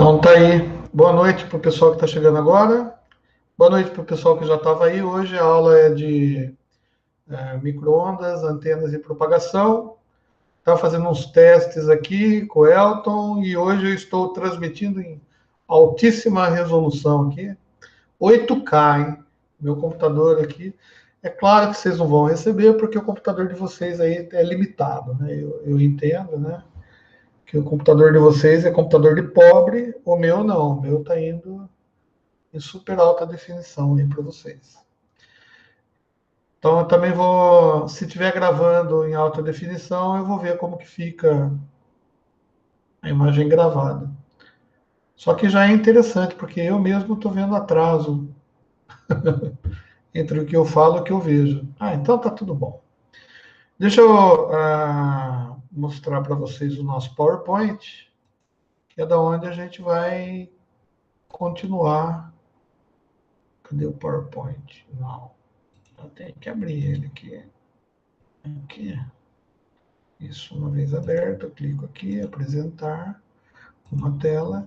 Então tá aí. Boa noite para o pessoal que está chegando agora. Boa noite para o pessoal que já estava aí. Hoje a aula é de micro-ondas, antenas e propagação. Estava fazendo uns testes aqui com o Elton e hoje eu estou transmitindo em altíssima resolução aqui. 8K, hein? Meu computador aqui. É claro que vocês não vão receber porque o computador de vocês aí é limitado, né? Eu entendo, né? Que o computador de vocês é computador de pobre, o meu não. O meu está indo em super alta definição aí para vocês. Então eu também vou, se estiver gravando em alta definição, eu vou ver como que fica a imagem gravada. Só que já é interessante, porque eu mesmo estou vendo atraso entre o que eu falo e o que eu vejo. Então tá tudo bom. Deixa eu mostrar para vocês o nosso PowerPoint, que é da onde a gente vai continuar. Cadê o PowerPoint? Não. Eu tenho que abrir ele aqui. Aqui. Isso, uma vez aberto, eu clico aqui, apresentar uma tela.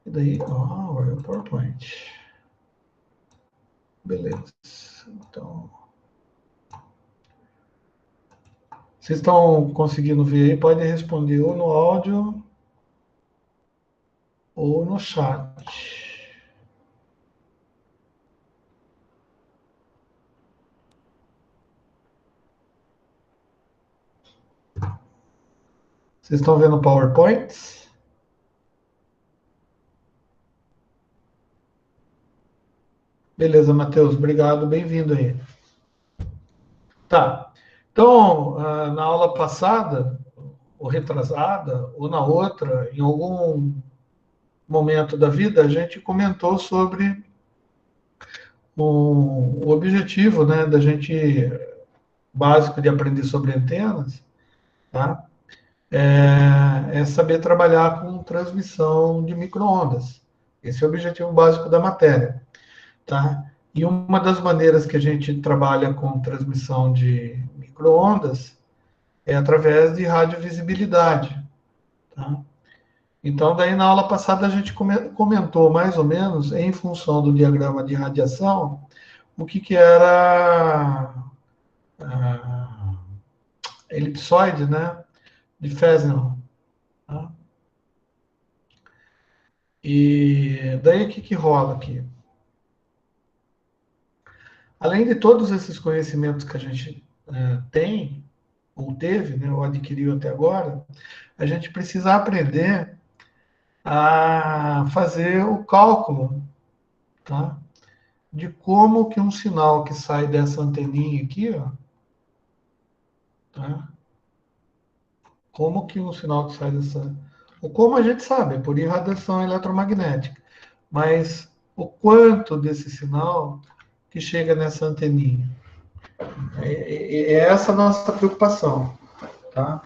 E daí, olha o PowerPoint. Beleza. Então, vocês estão conseguindo ver aí? Podem responder ou no áudio ou no chat. Vocês estão vendo o PowerPoint? Beleza, Matheus, obrigado, bem-vindo aí. Tá. Então, na aula passada, ou retrasada, ou na outra, em algum momento da vida, a gente comentou sobre o objetivo, né, da gente básico de aprender sobre antenas, tá? É saber trabalhar com transmissão de micro-ondas. Esse é o objetivo básico da matéria, tá? E uma das maneiras que a gente trabalha com transmissão de micro-ondas é através de radiovisibilidade, tá? Então, daí na aula passada a gente comentou mais ou menos, em função do diagrama de radiação, o que era a elipsoide, né, de Fresnel. Tá? E daí o que rola aqui? Além de todos esses conhecimentos que a gente tem, ou teve, né, ou adquiriu até agora, a gente precisa aprender a fazer o cálculo, tá? De como que um sinal que sai dessa anteninha aqui, ó, tá? Como que um sinal que sai dessa... Ou como a gente sabe, por irradiação eletromagnética. Mas o quanto desse sinal que chega nessa anteninha. É essa a nossa preocupação, tá?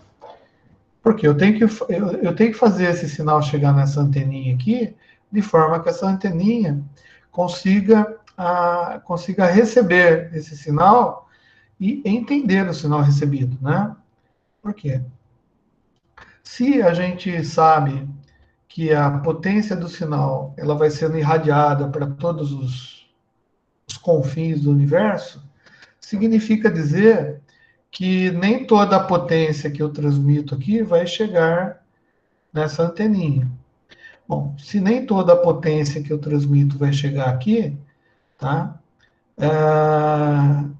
Porque eu tenho que fazer esse sinal chegar nessa anteninha aqui, de forma que essa anteninha consiga receber esse sinal e entender o sinal recebido, né? Por quê? Se a gente sabe que a potência do sinal ela vai sendo irradiada para todos os confins do universo, significa dizer que nem toda a potência que eu transmito aqui vai chegar nessa anteninha. Bom, se nem toda a potência que eu transmito vai chegar aqui, tá?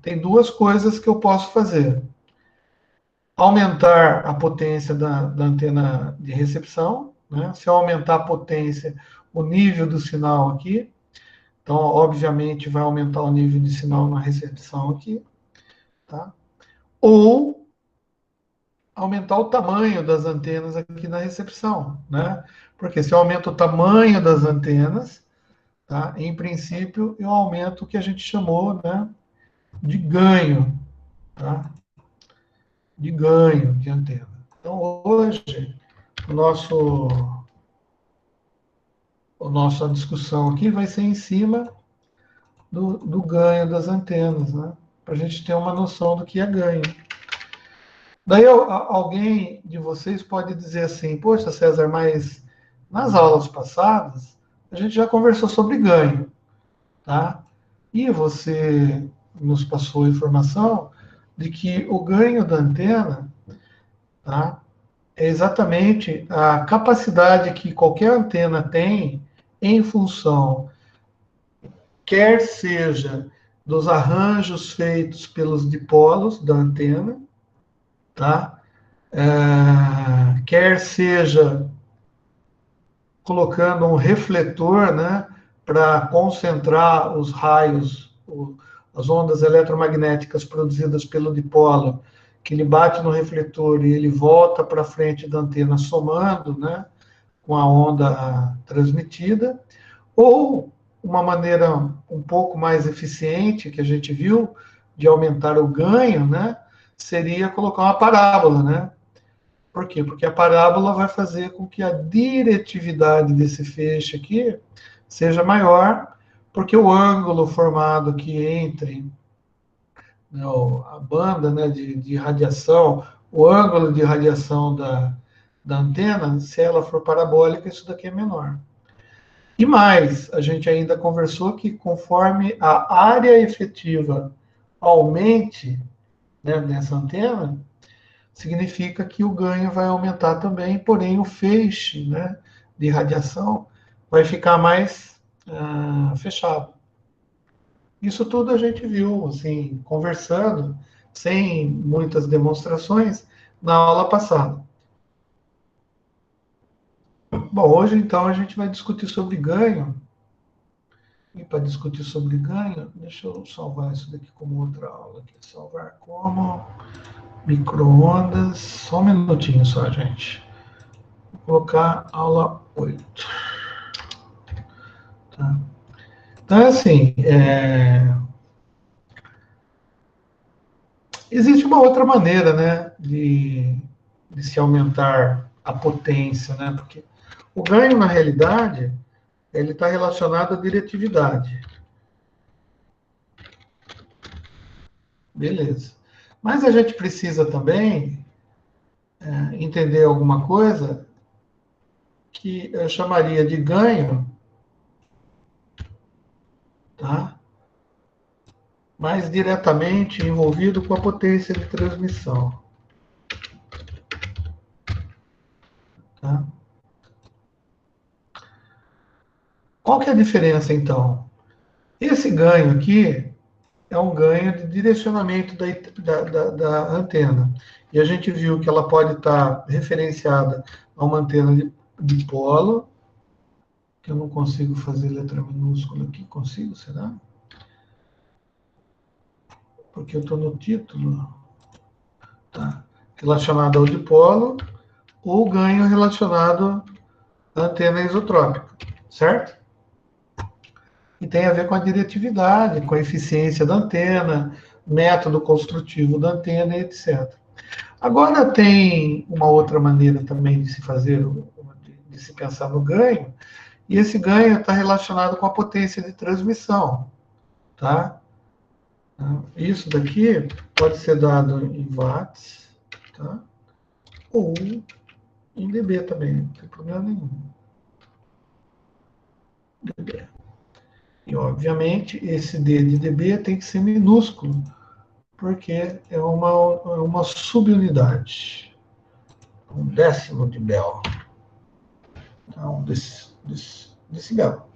Tem duas coisas que eu posso fazer. Aumentar a potência da antena de recepção, né? Se eu aumentar a potência, o nível do sinal aqui, então, obviamente, vai aumentar o nível de sinal na recepção aqui, tá? Ou aumentar o tamanho das antenas aqui na recepção, né? Porque se eu aumento o tamanho das antenas, tá? Em princípio, eu aumento o que a gente chamou, né, de ganho, tá? De ganho de antena. Então, hoje, o nossa discussão aqui vai ser em cima do ganho das antenas, né? Para a gente ter uma noção do que é ganho. Daí alguém de vocês pode dizer assim, poxa, César, mas nas aulas passadas, a gente já conversou sobre ganho, tá? E você nos passou a informação de que o ganho da antena, tá, é exatamente a capacidade que qualquer antena tem em função, quer seja dos arranjos feitos pelos dipolos da antena, tá? Quer seja colocando um refletor, né, para concentrar os raios, as ondas eletromagnéticas produzidas pelo dipolo, que ele bate no refletor e ele volta para frente da antena somando, né, com a onda transmitida, ou uma maneira um pouco mais eficiente que a gente viu de aumentar o ganho, né, seria colocar uma parábola, né? Por quê? Porque a parábola vai fazer com que a diretividade desse feixe aqui seja maior, porque o ângulo formado aqui entre, né, a banda, né, de radiação, o ângulo de radiação da antena, se ela for parabólica, isso daqui é menor. E mais, a gente ainda conversou que conforme a área efetiva aumente, né, nessa antena, significa que o ganho vai aumentar também, porém o feixe, né, de radiação vai ficar mais fechado. Isso tudo a gente viu, assim, conversando, sem muitas demonstrações, na aula passada. Bom, hoje então a gente vai discutir sobre ganho. E para discutir sobre ganho, deixa eu salvar isso daqui como outra aula. Aqui. Salvar como micro-ondas. Só um minutinho só, gente. Vou colocar aula 8. Tá? Então, assim, existe uma outra maneira, né, de se aumentar a potência, né, porque o ganho, na realidade, ele está relacionado à diretividade. Beleza. Mas a gente precisa também entender alguma coisa que eu chamaria de ganho, tá? Mais diretamente envolvido com a potência de transmissão. Tá? Qual que é a diferença, então? Esse ganho aqui é um ganho de direcionamento da antena. E a gente viu que ela pode estar referenciada a uma antena de polo, que eu não consigo fazer letra minúscula aqui. Consigo, será? Porque eu estou no título. Tá? Relacionado ao dipolo, ou ganho relacionado à antena isotrópica, certo? E tem a ver com a diretividade, com a eficiência da antena, método construtivo da antena, etc. Agora tem uma outra maneira também de se fazer, de se pensar no ganho, e esse ganho está relacionado com a potência de transmissão, tá? Isso daqui pode ser dado em watts, tá? Ou em dB também, não tem problema nenhum. dB. E, obviamente, esse D de dB tem que ser minúsculo, porque é uma subunidade. Um décimo de Bell. Então, decibel.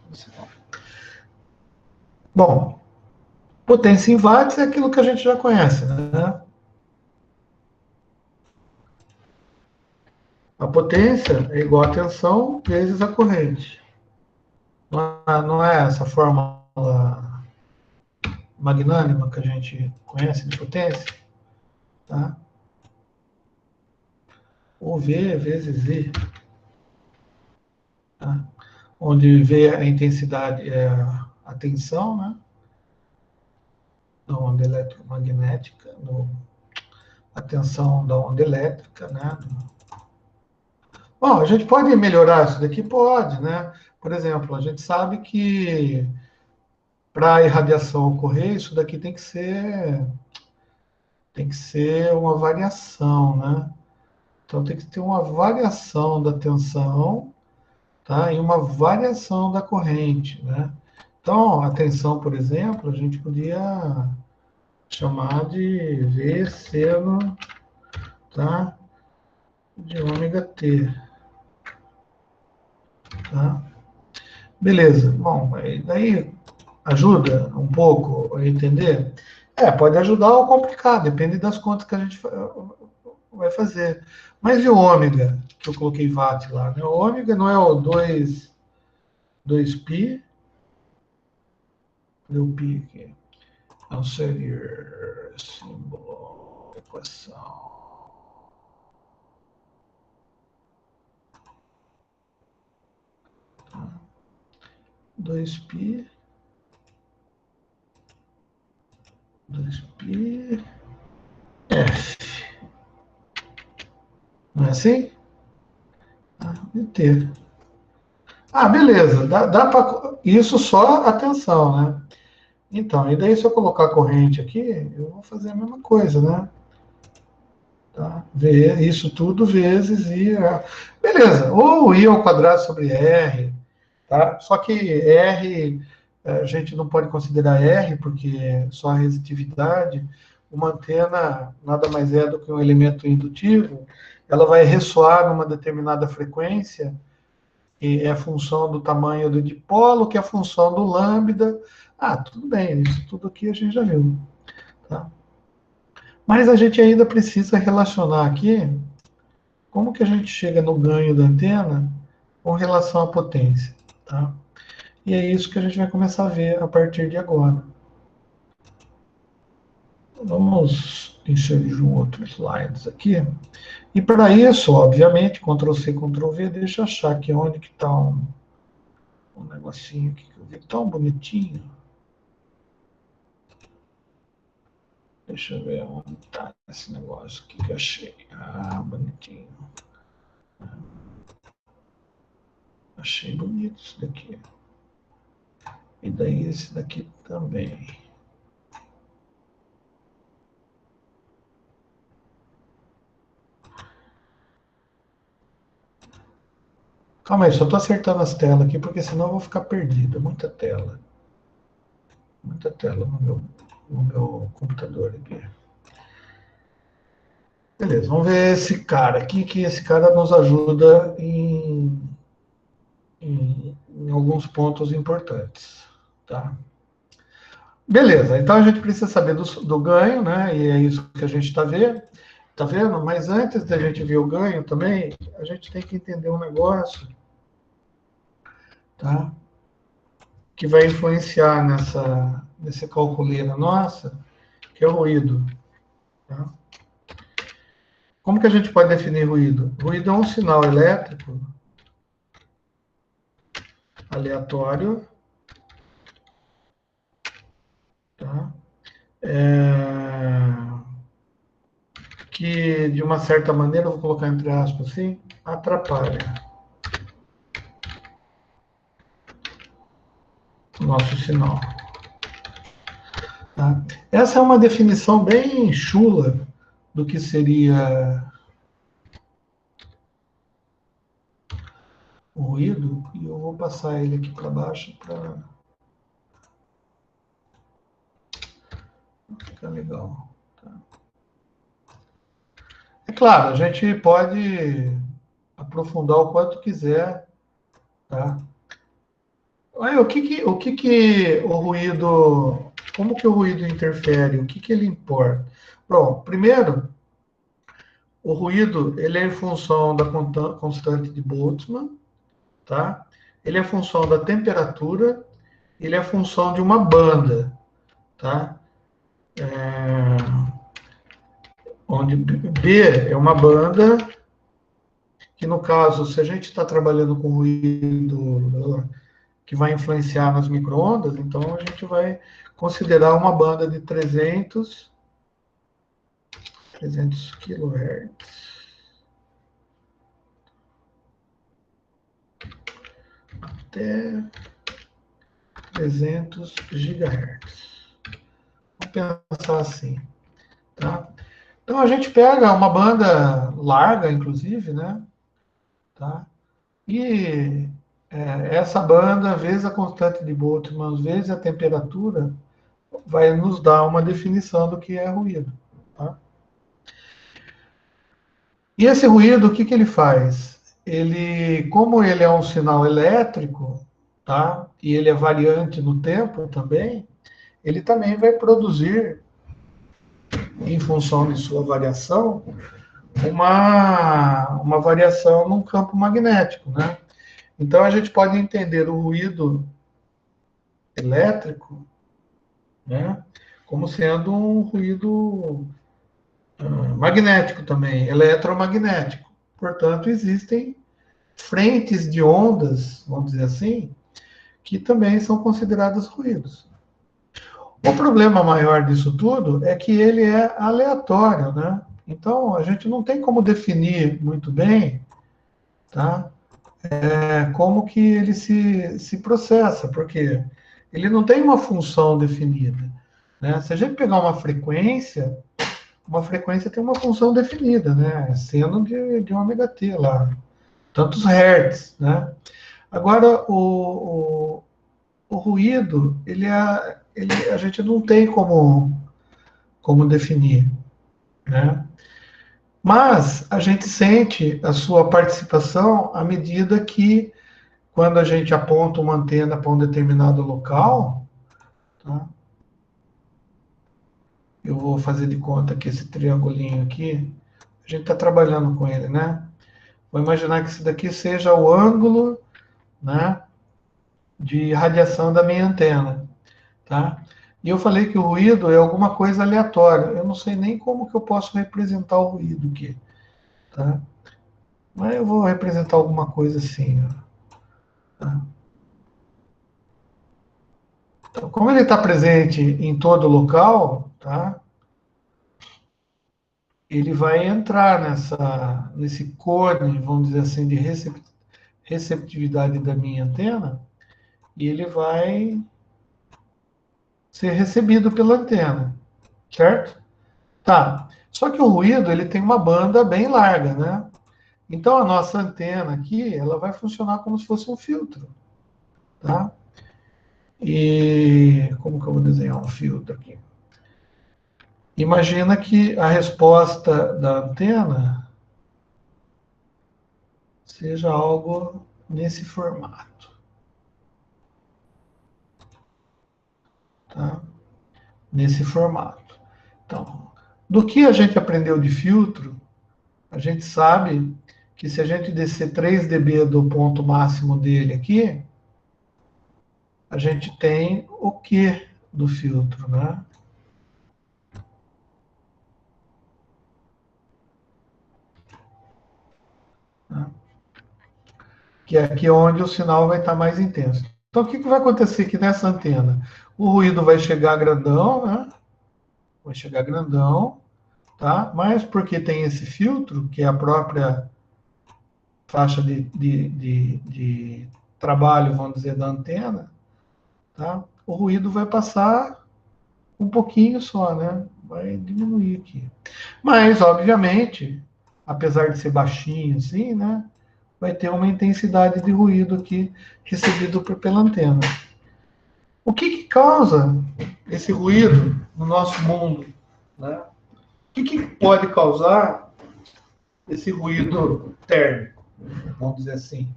Bom, potência em watts é aquilo que a gente já conhece, né? A potência é igual a tensão vezes a corrente. Não é essa fórmula magnânima que a gente conhece de potência? Tá? O V vezes I. Tá? Onde V a intensidade é a tensão, né? Da onda eletromagnética, a tensão da onda elétrica, né? Bom, a gente pode melhorar isso daqui? Pode, né? Por exemplo, a gente sabe que para a irradiação ocorrer, isso daqui tem que ser uma variação, né? Então tem que ter uma variação da tensão, tá? E uma variação da corrente, né? Então, a tensão, por exemplo, a gente podia chamar de V seno, tá? De ômega T, tá? Beleza. Bom, daí ajuda um pouco a entender? Pode ajudar ou complicar, depende das contas que a gente vai fazer. Mas e o ômega, que eu coloquei watt lá, né? O ômega não é o 2π, cadê o π aqui? Não seria símbolo, equação. 2π, 2π, F. Não é assim? T. Beleza. Dá para. Isso só atenção, né? Então, e daí se eu colocar a corrente aqui, eu vou fazer a mesma coisa, né? Tá? Isso tudo vezes I. Beleza. Ou I ao quadrado sobre R. Tá? Só que R, a gente não pode considerar R, porque é só a resitividade. Uma antena nada mais é do que um elemento indutivo. Ela vai ressoar numa determinada frequência, que é a função do tamanho do dipolo, que é a função do lambda. Tudo bem, isso tudo aqui a gente já viu. Tá? Mas a gente ainda precisa relacionar aqui como que a gente chega no ganho da antena com relação à potência. Tá? E é isso que a gente vai começar a ver a partir de agora. Vamos inserir um outro slides aqui. E para isso, obviamente, Ctrl+C, Ctrl+V, deixa eu achar aqui onde que está um negocinho aqui que eu vi tão bonitinho. Deixa eu ver onde está esse negócio aqui que eu achei. Bonitinho. Achei bonito isso daqui. E daí esse daqui também. Calma aí, só estou acertando as telas aqui, porque senão eu vou ficar perdido. Muita tela. Muita tela no meu computador aqui. Beleza, vamos ver esse cara aqui, que esse cara nos ajuda em alguns pontos importantes. Tá? Beleza, então a gente precisa saber do ganho, né? E é isso que a gente está vendo. Tá vendo? Mas antes da gente ver o ganho também, a gente tem que entender um negócio, tá? Que vai influenciar nessa calculeira nossa, que é o ruído. Tá? Como que a gente pode definir ruído? Ruído é um sinal elétrico aleatório, tá? Que, de uma certa maneira, vou colocar entre aspas assim, atrapalha o nosso sinal. Tá? Essa é uma definição bem chula do que seria o ruído, e eu vou passar ele aqui para baixo para ficar legal. Tá? É claro, a gente pode aprofundar o quanto quiser, tá? Aí, o ruído, como que o ruído interfere? O que ele importa? Bom, primeiro, o ruído ele é em função da constante de Boltzmann, tá? Ele é função da temperatura, ele é função de uma banda, tá? Onde B é uma banda, que no caso, se a gente está trabalhando com ruído que vai influenciar nas microondas, então a gente vai considerar uma banda de 300 kHz até 300 GHz. Vamos pensar assim, tá? Então a gente pega uma banda larga, inclusive, né? Tá? E essa banda, vezes a constante de Boltzmann, vezes a temperatura, vai nos dar uma definição do que é ruído. Tá? E esse ruído, o que, que ele faz? Ele, como ele é um sinal elétrico, tá? E ele é variante no tempo também, ele também vai produzir, em função de sua variação, uma variação num campo magnético, né? Então a gente pode entender o ruído elétrico, né, como sendo um ruído magnético também, eletromagnético. Portanto, existem frentes de ondas, vamos dizer assim, que também são consideradas ruídos. O problema maior disso tudo é que ele é aleatório, né? Então, a gente não tem como definir muito bem, tá? Como que ele se processa, porque ele não tem uma função definida, né? Se a gente pegar uma frequência tem uma função definida, né? Seno de ômega t lá, tantos hertz, né? Agora, o ruído, a gente não tem como definir, né? Mas a gente sente a sua participação à medida que, quando a gente aponta uma antena para um determinado local, tá? Eu vou fazer de conta que esse triangulinho aqui, a gente está trabalhando com ele, né? Vou imaginar que esse daqui seja o ângulo, né, de radiação da minha antena, tá? E eu falei que o ruído é alguma coisa aleatória. Eu não sei nem como que eu posso representar o ruído aqui, tá? Mas eu vou representar alguma coisa assim, ó, tá? Então, como ele está presente em todo local, tá? Ele vai entrar nesse cone, vamos dizer assim, de receptividade da minha antena, e ele vai ser recebido pela antena, certo? Tá. Só que o ruído ele tem uma banda bem larga, né? Então a nossa antena aqui, ela vai funcionar como se fosse um filtro, tá? E como que eu vou desenhar um filtro aqui? Imagina que a resposta da antena seja algo nesse formato, tá? Nesse formato. Então, do que a gente aprendeu de filtro, a gente sabe que se a gente descer 3 dB do ponto máximo dele aqui, a gente tem o Q do filtro, né? Que é aqui onde o sinal vai estar mais intenso. Então, o que vai acontecer aqui nessa antena? O ruído vai chegar grandão, né? Vai chegar grandão, tá? Mas porque tem esse filtro, que é a própria faixa de trabalho, vamos dizer, da antena, tá? O ruído vai passar um pouquinho só, né? Vai diminuir aqui. Mas, obviamente, apesar de ser baixinho assim, né? Vai ter uma intensidade de ruído aqui recebido pela antena. O que, que causa esse ruído no nosso mundo? Né? O que, que pode causar esse ruído térmico, vamos dizer assim,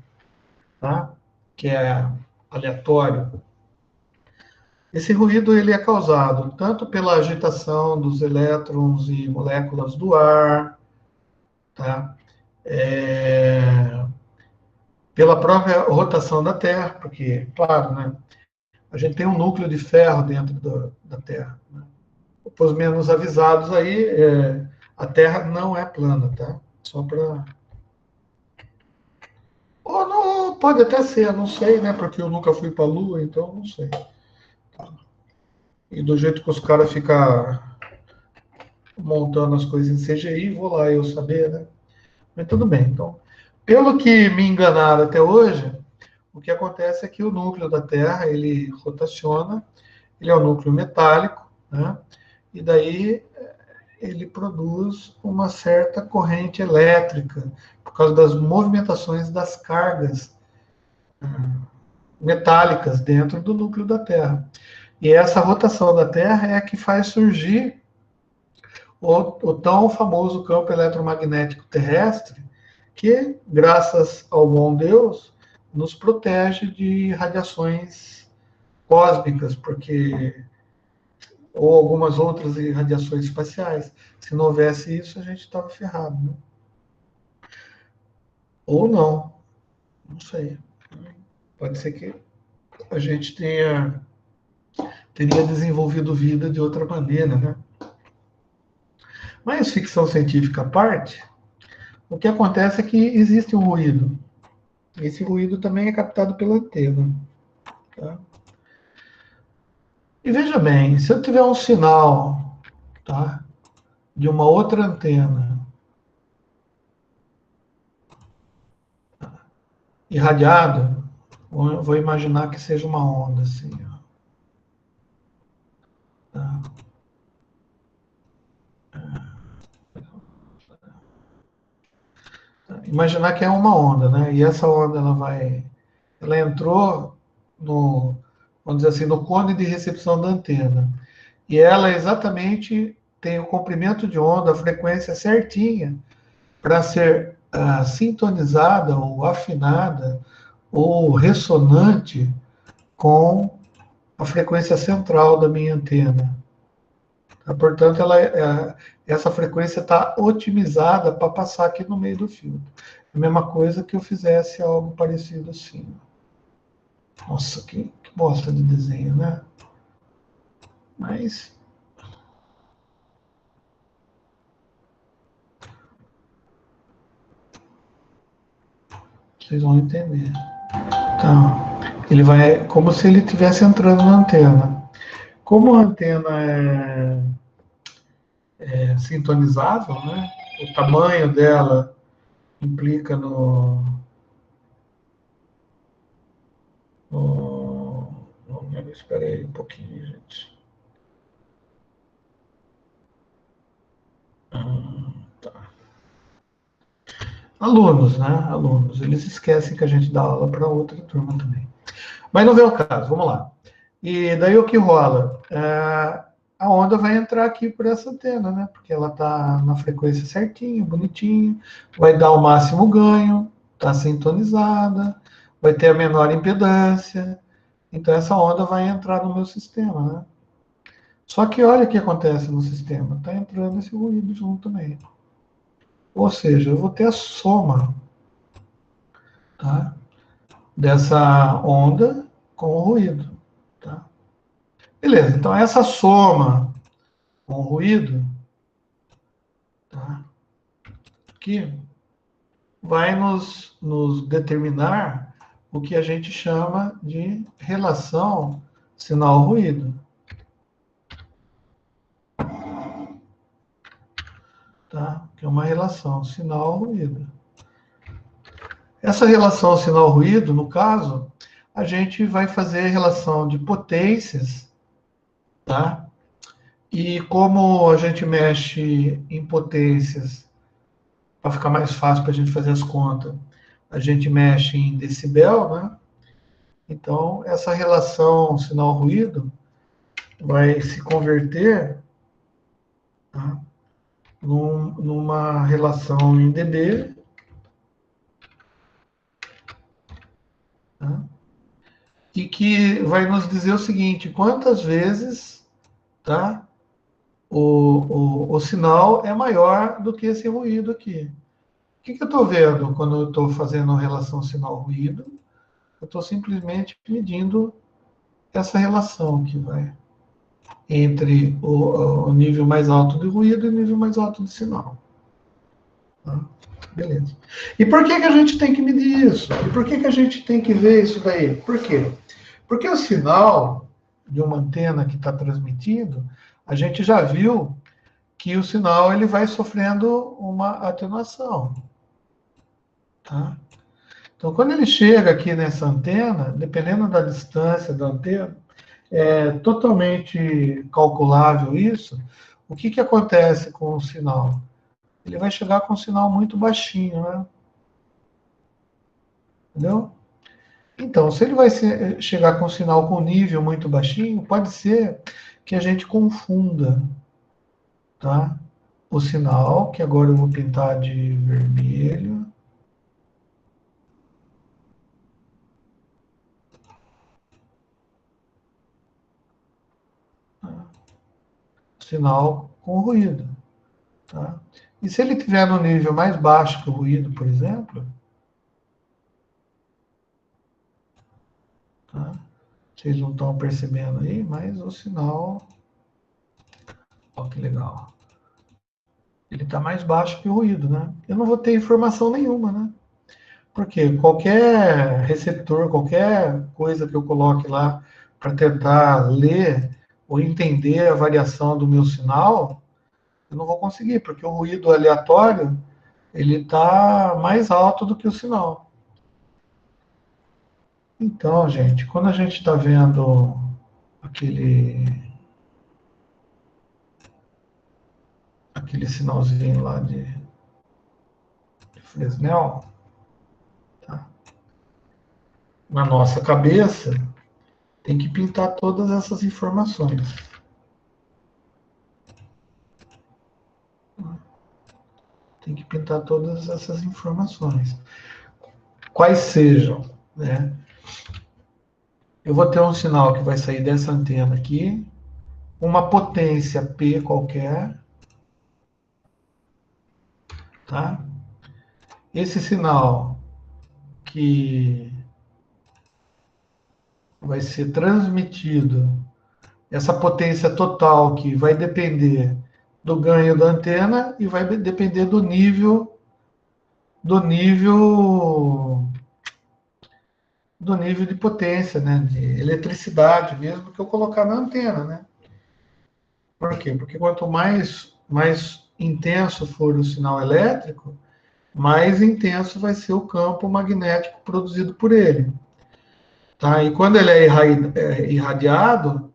tá? Que é aleatório? Esse ruído ele é causado tanto pela agitação dos elétrons e moléculas do ar, tá? Pela própria rotação da Terra, porque, claro, né, a gente tem um núcleo de ferro dentro da Terra. Né? Para os menos avisados aí, a Terra não é plana, tá? Só para... Ou não, pode até ser, não sei, né? Porque eu nunca fui para a Lua, então não sei. E do jeito que os caras ficam montando as coisas em CGI, vou lá eu saber, né? Mas tudo bem. Então, pelo que me enganaram até hoje, o que acontece é que o núcleo da Terra, ele rotaciona, ele é um núcleo metálico, né? E daí ele produz uma certa corrente elétrica por causa das movimentações das cargas metálicas dentro do núcleo da Terra. E essa rotação da Terra é a que faz surgir o tão famoso campo eletromagnético terrestre, que, graças ao bom Deus, nos protege de radiações cósmicas, porque ou algumas outras radiações espaciais. Se não houvesse isso, a gente estava ferrado, né? Ou não, não sei. Pode ser que a gente teria desenvolvido vida de outra maneira, né? Mas ficção científica à parte, o que acontece é que existe um ruído. Esse ruído também é captado pela antena. Tá? E veja bem, se eu tiver um sinal, tá, de uma outra antena irradiado, vou imaginar que seja uma onda assim. Ó, tá? Imaginar que é uma onda, né? E essa onda ela entrou no, vamos dizer assim, no cone de recepção da antena. E ela exatamente tem o comprimento de onda, a frequência certinha para ser sintonizada ou afinada ou ressonante com a frequência central da minha antena. Tá? Portanto, essa frequência está otimizada para passar aqui no meio do filtro. É a mesma coisa que eu fizesse algo parecido assim. Nossa, que bosta de desenho, né? Mas vocês vão entender. Então, ele vai como se ele estivesse entrando na antena. Como a antena é sintonizável, né? O tamanho dela implica espera aí um pouquinho, gente. Tá. Alunos, né? Alunos. Eles esquecem que a gente dá aula para outra turma também. Mas não vem o caso, vamos lá. E daí o que rola? A onda vai entrar aqui por essa antena, né? Porque ela está na frequência certinha, bonitinho, vai dar o máximo ganho, está sintonizada, vai ter a menor impedância. Então essa onda vai entrar no meu sistema, né? Só que olha o que acontece no sistema, está entrando esse ruído junto também. Ou seja, eu vou ter a soma, tá, dessa onda com o ruído. Tá? Beleza, então essa soma com o ruído, tá, aqui, vai nos determinar o que a gente chama de relação sinal-ruído. Tá? Que é uma relação sinal-ruído. Essa relação sinal-ruído, no caso, a gente vai fazer a relação de potências, tá? E como a gente mexe em potências, para ficar mais fácil para a gente fazer as contas, a gente mexe em decibel, né? Então, essa relação sinal-ruído vai se converter, tá, numa relação em dB, tá? E que vai nos dizer o seguinte: quantas vezes, tá, o sinal é maior do que esse ruído aqui. O que eu estou vendo quando eu estou fazendo relação sinal-ruído? Eu estou simplesmente medindo essa relação que vai entre o nível mais alto de ruído e o nível mais alto de sinal. Tá? Beleza. E por que a gente tem que medir isso? E por que a gente tem que ver isso daí? Por quê? Porque o sinal de uma antena que está transmitindo, a gente já viu que o sinal ele vai sofrendo uma atenuação. Tá? Então, quando ele chega aqui nessa antena, dependendo da distância da antena, é totalmente calculável isso. O que acontece com o sinal? Ele vai chegar com um sinal muito baixinho, né? Entendeu? Então, se ele vai chegar com um sinal com nível muito baixinho, pode ser que a gente confunda, tá? O sinal, que agora eu vou pintar de vermelho. Sinal com ruído, tá? E se ele estiver no nível mais baixo que o ruído, por exemplo, tá? Vocês não estão percebendo aí, mas o sinal, ó que legal. Ele está mais baixo que o ruído, né? Eu não vou ter informação nenhuma, né? Porque qualquer receptor, qualquer coisa que eu coloque lá para tentar ler ou entender a variação do meu sinal, eu não vou conseguir, porque o ruído aleatório ele está mais alto do que o sinal. Então, gente, quando a gente está vendo aquele sinalzinho lá de Fresnel, tá? Na nossa cabeça, tem que pintar todas essas informações. Tem que pintar todas essas informações. Quais sejam, né? Eu vou ter um sinal que vai sair dessa antena aqui, uma potência P qualquer, tá? Esse sinal que vai ser transmitido, essa potência total que vai depender do ganho da antena e vai depender do nível do nível de potência, né, de eletricidade mesmo que eu colocar na antena, né? Por quê? Porque quanto mais intenso for o sinal elétrico, mais intenso vai ser o campo magnético produzido por ele. Tá? E quando ele é irradiado,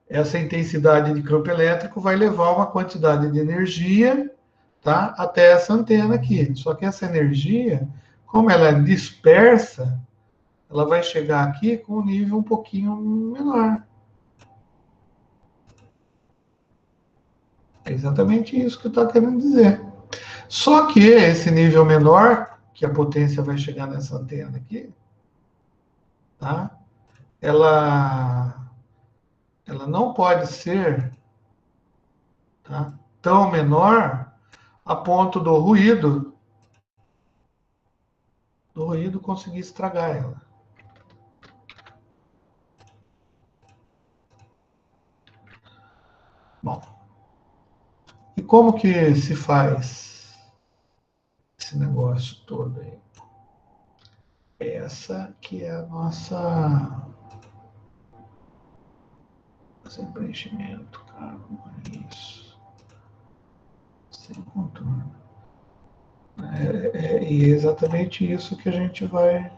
essa intensidade de campo elétrico vai levar uma quantidade de energia, tá, até essa antena aqui. Só que essa energia, como ela é dispersa, ela vai chegar aqui com um nível um pouquinho menor. É exatamente isso que eu estou querendo dizer. Só que esse nível menor, que a potência vai chegar nessa antena aqui, tá? Ela não pode ser, tá, tão menor a ponto do ruído conseguir estragar ela. Bom, e como que se faz esse negócio todo aí? Essa que é a nossa sem preenchimento, cara, não é isso. Sem contorno. E é exatamente isso que a gente vai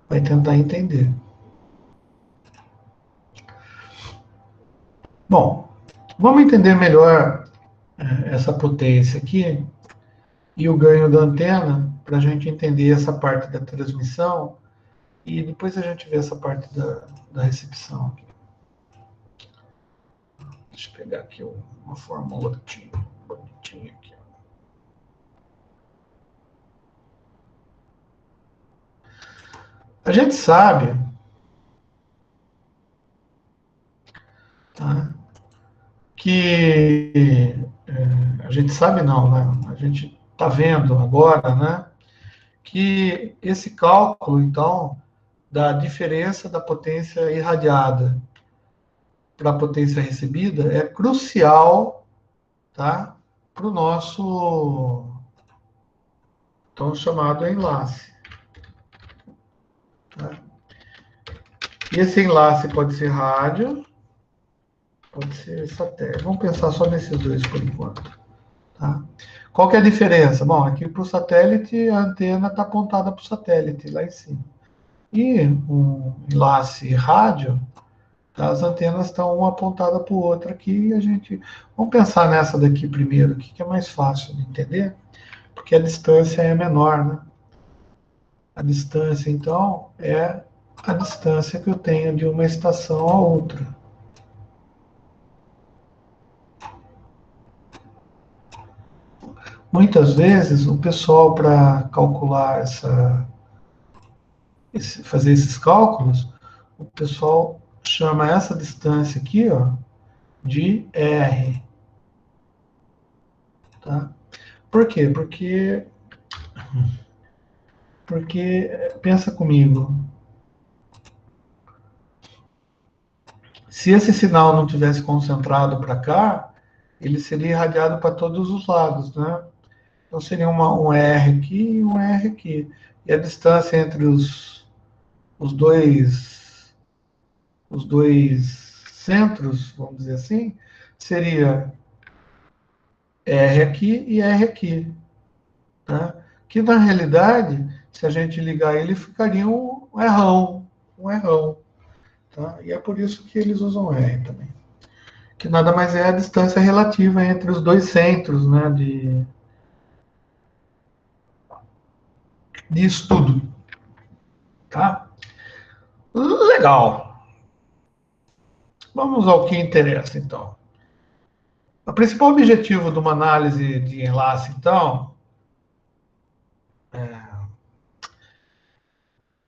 tentar entender. Bom, vamos entender melhor essa potência aqui e o ganho da antena para a gente entender essa parte da transmissão e depois a gente vê essa parte da recepção aqui. Deixa eu pegar aqui uma fórmula bonitinha aqui. A gente sabe, tá, que a gente sabe não, né? A gente está vendo agora, né, que esse cálculo, então, da diferença da potência irradiada para a potência recebida é crucial, tá, para o nosso tão chamado enlace. Tá? E esse enlace pode ser rádio, pode ser satélite. Vamos pensar só nesses dois por enquanto. Tá? Qual que é a diferença? Bom, aqui para o satélite, a antena está apontada para o satélite, lá em cima. E um enlace rádio, tá? As antenas estão uma apontada para o outro aqui. E a gente... Vamos pensar nessa daqui primeiro, que é mais fácil de entender. porque a distância é menor, né? A distância, então, é a distância que eu tenho de uma estação a outra. Muitas vezes, o pessoal, para calcular fazer esses cálculos, o pessoal chama essa distância aqui, ó, de R, tá? Por quê? Porque pensa comigo, se esse sinal não tivesse concentrado para cá, ele seria irradiado para todos os lados, né? Então seria um R aqui e um R aqui. E a distância entre os os dois centros, vamos dizer assim, seria R aqui e R aqui. Tá? Que na realidade, se a gente ligar ele, ficaria um errão. Um errão. Tá? E é por isso que eles usam R também. Que nada mais é a distância relativa entre os dois centros, né, de estudo. Tá? Legal. Vamos ao que interessa, então. O principal objetivo de uma análise de enlace, então, é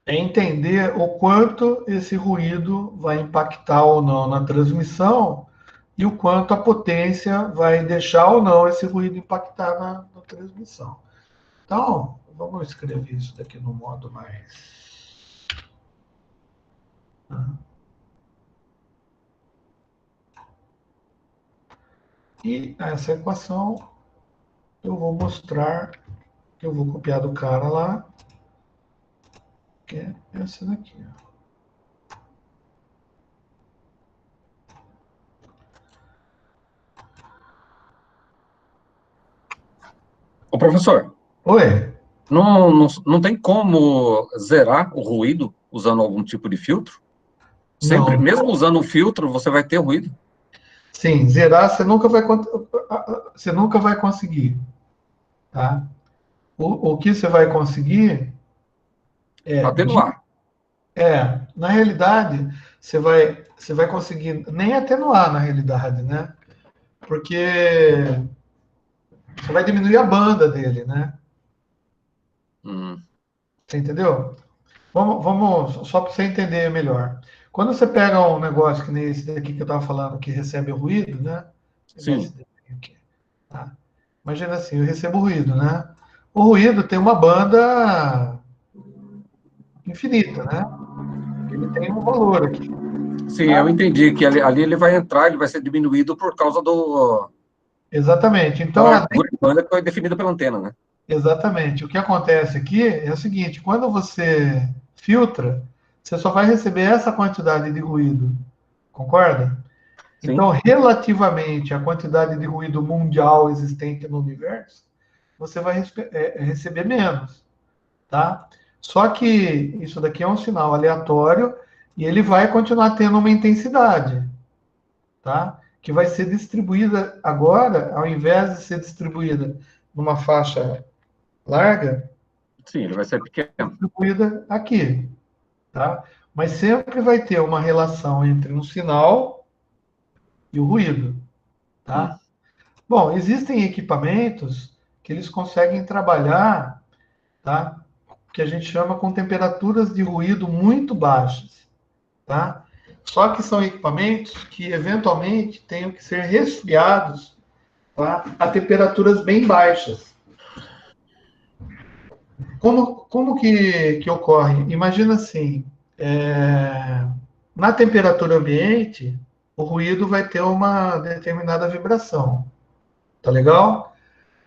entender o quanto esse ruído vai impactar ou não na transmissão e o quanto a potência vai deixar ou não esse ruído impactar na transmissão. Então, vamos escrever isso daqui no modo mais. E essa equação eu vou mostrar, que eu vou copiar do cara lá, que é essa daqui. Ô, professor, Oi? não tem como zerar o ruído usando algum tipo de filtro? Sempre, Não. mesmo usando um filtro, você vai ter ruído? Sim, zerar você nunca vai conseguir, tá? O que você vai conseguir é, Atenuar. na realidade, você vai conseguir nem atenuar na realidade, né? Porque você vai diminuir a banda dele, né? Hum, Você entendeu? Vamos só para você entender melhor. Quando você pega um negócio que nem esse daqui que eu estava falando, que recebe ruído, né? Vou pegar esse sim, daqui aqui, tá? Imagina assim, eu recebo ruído, né? O ruído tem uma banda infinita, né? Ele tem um valor aqui, sim, eu tá? entendi que ali ele vai entrar, ele vai ser diminuído por causa Exatamente. da Então, largura de banda que foi definida pela antena, né? exatamente. O que acontece aqui é o seguinte: quando você filtra, você só vai receber essa quantidade de ruído, concorda? Então, Sim, relativamente à quantidade de ruído mundial existente no universo, você vai receber menos, tá? Só que isso daqui é um sinal aleatório e ele vai continuar tendo uma intensidade, tá? Que vai ser distribuída agora, ao invés de ser distribuída numa faixa larga, sim, ele vai ser pequeno. distribuída aqui, tá? Mas sempre vai ter uma relação entre um sinal e o ruído, Hum, tá? Bom, existem equipamentos que eles conseguem trabalhar, tá? Que a gente chama com temperaturas de ruído muito baixas, tá? Só que são equipamentos que eventualmente tenham que ser resfriados, tá? A temperaturas bem baixas. Como que ocorre? Imagina assim, na temperatura ambiente, o ruído vai ter uma determinada vibração, tá legal?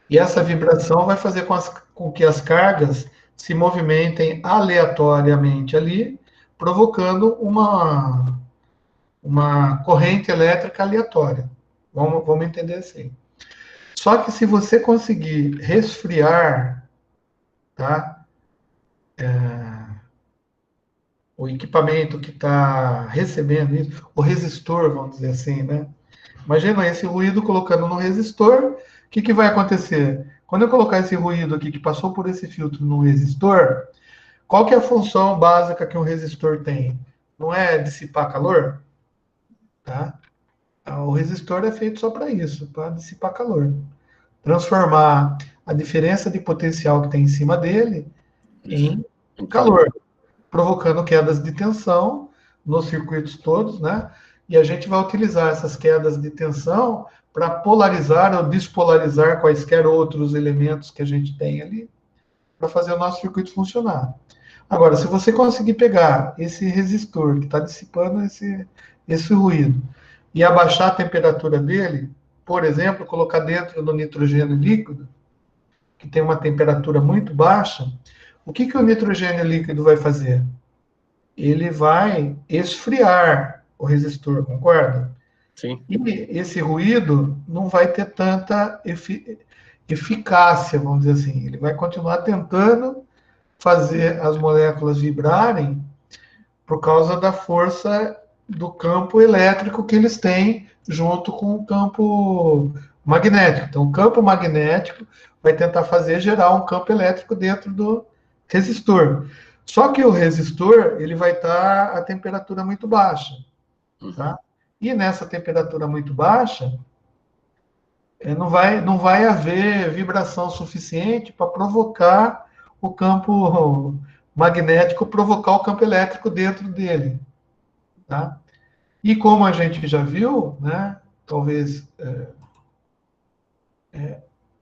E essa vibração vai fazer com que as cargas se movimentem aleatoriamente ali, provocando uma corrente elétrica aleatória. Vamos entender assim. Só que se você conseguir resfriar, tá, o equipamento que está recebendo isso, o resistor, vamos dizer assim, né? Imagina esse ruído colocando no resistor, o que vai acontecer? Quando eu colocar esse ruído aqui que passou por esse filtro no resistor, qual que é a função básica que um resistor tem? Não é dissipar calor? Tá? O resistor é feito só para isso, para dissipar calor. Transformar a diferença de potencial que tem em cima dele em calor, provocando quedas de tensão nos circuitos todos, né? E a gente vai utilizar essas quedas de tensão para polarizar ou despolarizar quaisquer outros elementos que a gente tem ali, para fazer o nosso circuito funcionar. Agora, se você conseguir pegar esse resistor que está dissipando esse ruído e abaixar a temperatura dele, por exemplo, colocar dentro do nitrogênio líquido, que tem uma temperatura muito baixa, o que o nitrogênio líquido vai fazer? Ele vai esfriar o resistor, concorda? Sim. E esse ruído não vai ter tanta eficácia, vamos dizer assim. Ele vai continuar tentando fazer as moléculas vibrarem por causa da força do campo elétrico que eles têm junto com o campo magnético. Então, o campo magnético vai tentar fazer gerar um campo elétrico dentro do resistor. Só que o resistor ele vai estar a temperatura muito baixa, tá? E nessa temperatura muito baixa, não vai haver vibração suficiente para provocar o campo magnético, provocar o campo elétrico dentro dele, tá? E como a gente já viu, né? Talvez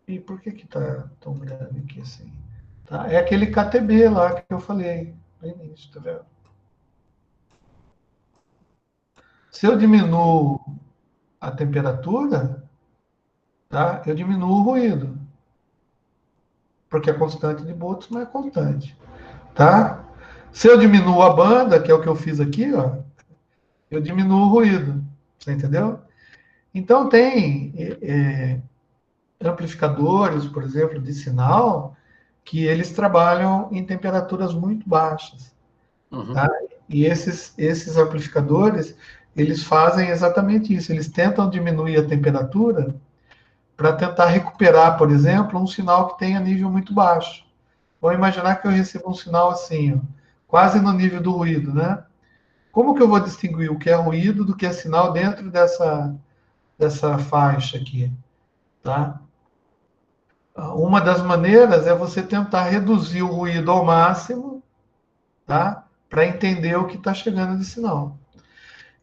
e por que está tão grande aqui assim? Tá? É aquele KTB lá que eu falei no início, tá vendo? Se eu diminuo a temperatura, tá? Eu diminuo o ruído, porque a constante de Boltzmann é constante, tá? Se eu diminuo a banda, que é o que eu fiz aqui, ó, eu diminuo o ruído, você entendeu? Então tem amplificadores, por exemplo, de sinal, que eles trabalham em temperaturas muito baixas. Tá? E esses amplificadores, eles fazem exatamente isso. Eles tentam diminuir a temperatura para tentar recuperar, por exemplo, um sinal que tenha nível muito baixo. Vamos imaginar que eu recebo um sinal assim, ó, quase no nível do ruído, né? Como que eu vou distinguir o que é ruído do que é sinal dentro dessa faixa aqui, tá? Uma das maneiras é você tentar reduzir o ruído ao máximo, tá? Para entender o que está chegando de sinal.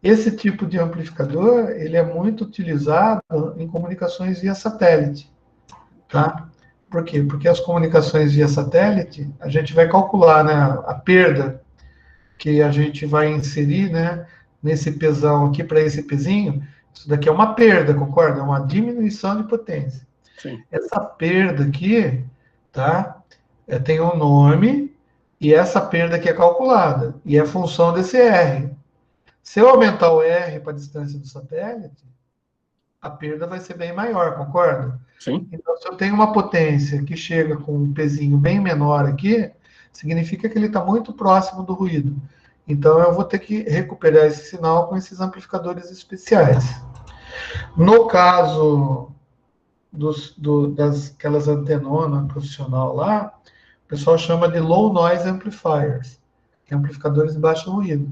Esse tipo de amplificador, ele é muito utilizado em comunicações via satélite, tá? Por quê? Porque as comunicações via satélite, a gente vai calcular, né, a perda que a gente vai inserir, né, nesse pesão aqui para esse pezinho. Isso daqui é uma perda, concorda? É uma diminuição de potência. Sim. Essa perda aqui, tá? Tem um nome e essa perda aqui é calculada e é função desse R. Se eu aumentar o R para a distância do satélite, a perda vai ser bem maior, concorda? Sim. Então, se eu tenho uma potência que chega com um pezinho bem menor aqui, significa que ele está muito próximo do ruído. Então, eu vou ter que recuperar esse sinal com esses amplificadores especiais. No caso daquelas antenonas profissional lá, o pessoal chama de low noise amplifiers, que é amplificadores de baixo ruído,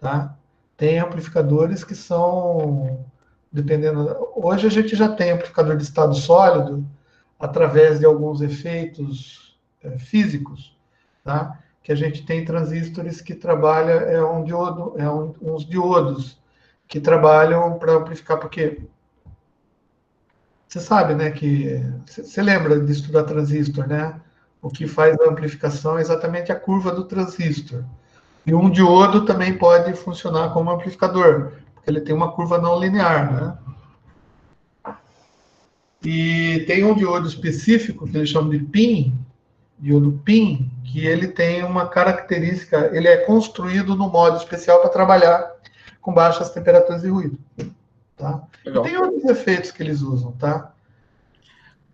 tá? Tem amplificadores que são, dependendo... Hoje a gente já tem amplificador de estado sólido, através de alguns efeitos físicos, tá? Que a gente tem transistores que trabalham, uns diodos, que trabalham para amplificar, porque você sabe, né, que... Você lembra de estudar transistor, né? O que faz a amplificação é exatamente a curva do transistor. E um diodo também pode funcionar como amplificador, porque ele tem uma curva não linear, né? E tem um diodo específico, que eles chamam de PIN, diodo PIN, que ele tem uma característica, ele é construído no modo especial para trabalhar com baixas temperaturas de ruído. Tá? E tem outros efeitos que eles usam, tá?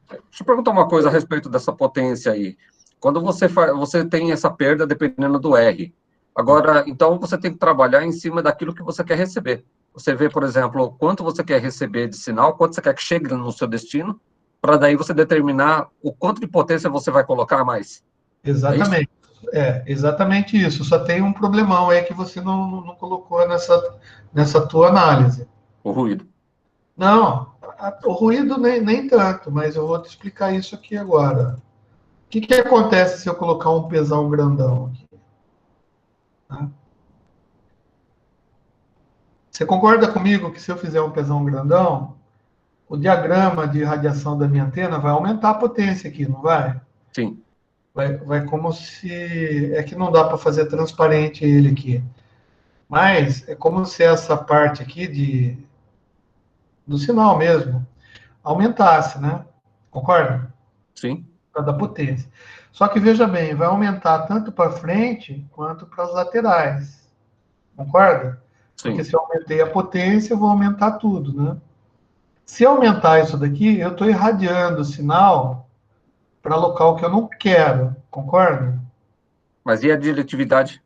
Deixa eu perguntar uma coisa a respeito dessa potência aí. Quando você tem essa perda dependendo do R. Agora, então você tem que trabalhar em cima daquilo que você quer receber. Você vê, por exemplo, quanto você quer receber de sinal, quanto você quer que chegue no seu destino, para daí você determinar o quanto de potência você vai colocar a mais. Exatamente. Exatamente isso. Só tem um problemão aí que você não colocou nessa tua análise. O ruído. Não, o ruído nem tanto, mas eu vou te explicar isso aqui agora. O que acontece se eu colocar um pesão grandão aqui? Tá? Você concorda comigo que se eu fizer um pesão grandão, o diagrama de radiação da minha antena vai aumentar a potência aqui, não vai? Sim. Vai como se... É que não dá para fazer transparente ele aqui. Mas é como se essa parte aqui do sinal mesmo aumentasse, né? Concorda? Sim. Por causa da potência. Só que veja bem, vai aumentar tanto para frente quanto para as laterais. Concorda? Porque Sim. se eu aumentei a potência, eu vou aumentar tudo, né? Se aumentar isso daqui, eu estou irradiando o sinal para local que eu não quero. Concorda? Mas e a diretividade?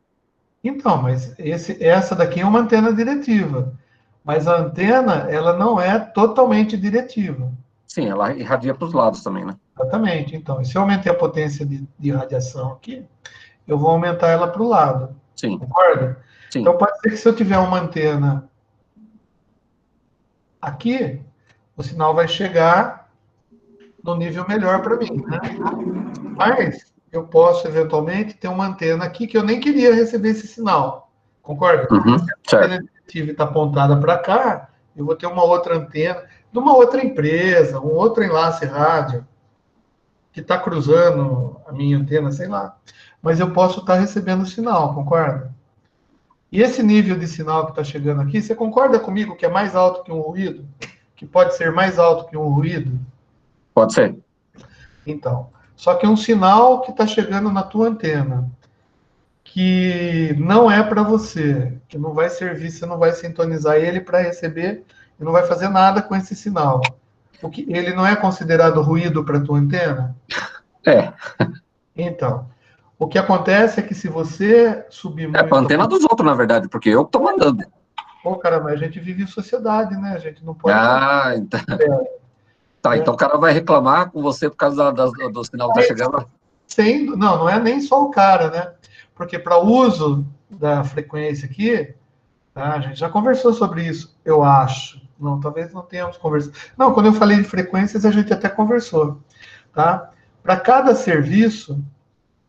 Então, mas essa daqui é uma antena diretiva. Mas a antena, ela não é totalmente diretiva. Sim, ela irradia para os lados também, né? Exatamente. Então, se eu aumentei a potência de radiação aqui, eu vou aumentar ela para o lado. Sim. Concorda? Sim. Então, pode ser que se eu tiver uma antena aqui, o sinal vai chegar no nível melhor para mim, né? Mas eu posso, eventualmente, ter uma antena aqui que eu nem queria receber esse sinal. Concorda? Uhum. A antena diretiva está apontada para cá, eu vou ter uma outra antena de uma outra empresa, um outro enlace rádio que está cruzando a minha antena, sei lá. Mas eu posso estar recebendo o sinal, concorda? E esse nível de sinal que está chegando aqui, você concorda comigo que é mais alto que um ruído? Que pode ser mais alto que um ruído? Pode ser. Então, só que é um sinal que está chegando na tua antena, que não é para você, que não vai servir, você não vai sintonizar ele para receber e não vai fazer nada com esse sinal. Ele não é considerado ruído para tua antena? É. Então, o que acontece é que se você subir É para muito... antena dos outros, na verdade, porque eu estou mandando. Pô, cara, mas a gente vive em sociedade, né? A gente não pode... Ah, então... Tá, então o cara vai reclamar com você por causa do sinal que tá chegando. Não é nem só o cara, né? Porque para uso da frequência aqui, tá? A gente já conversou sobre isso, eu acho. Não, talvez não tenhamos conversado. Não, quando eu falei de frequências, a gente até conversou, tá? Para cada serviço,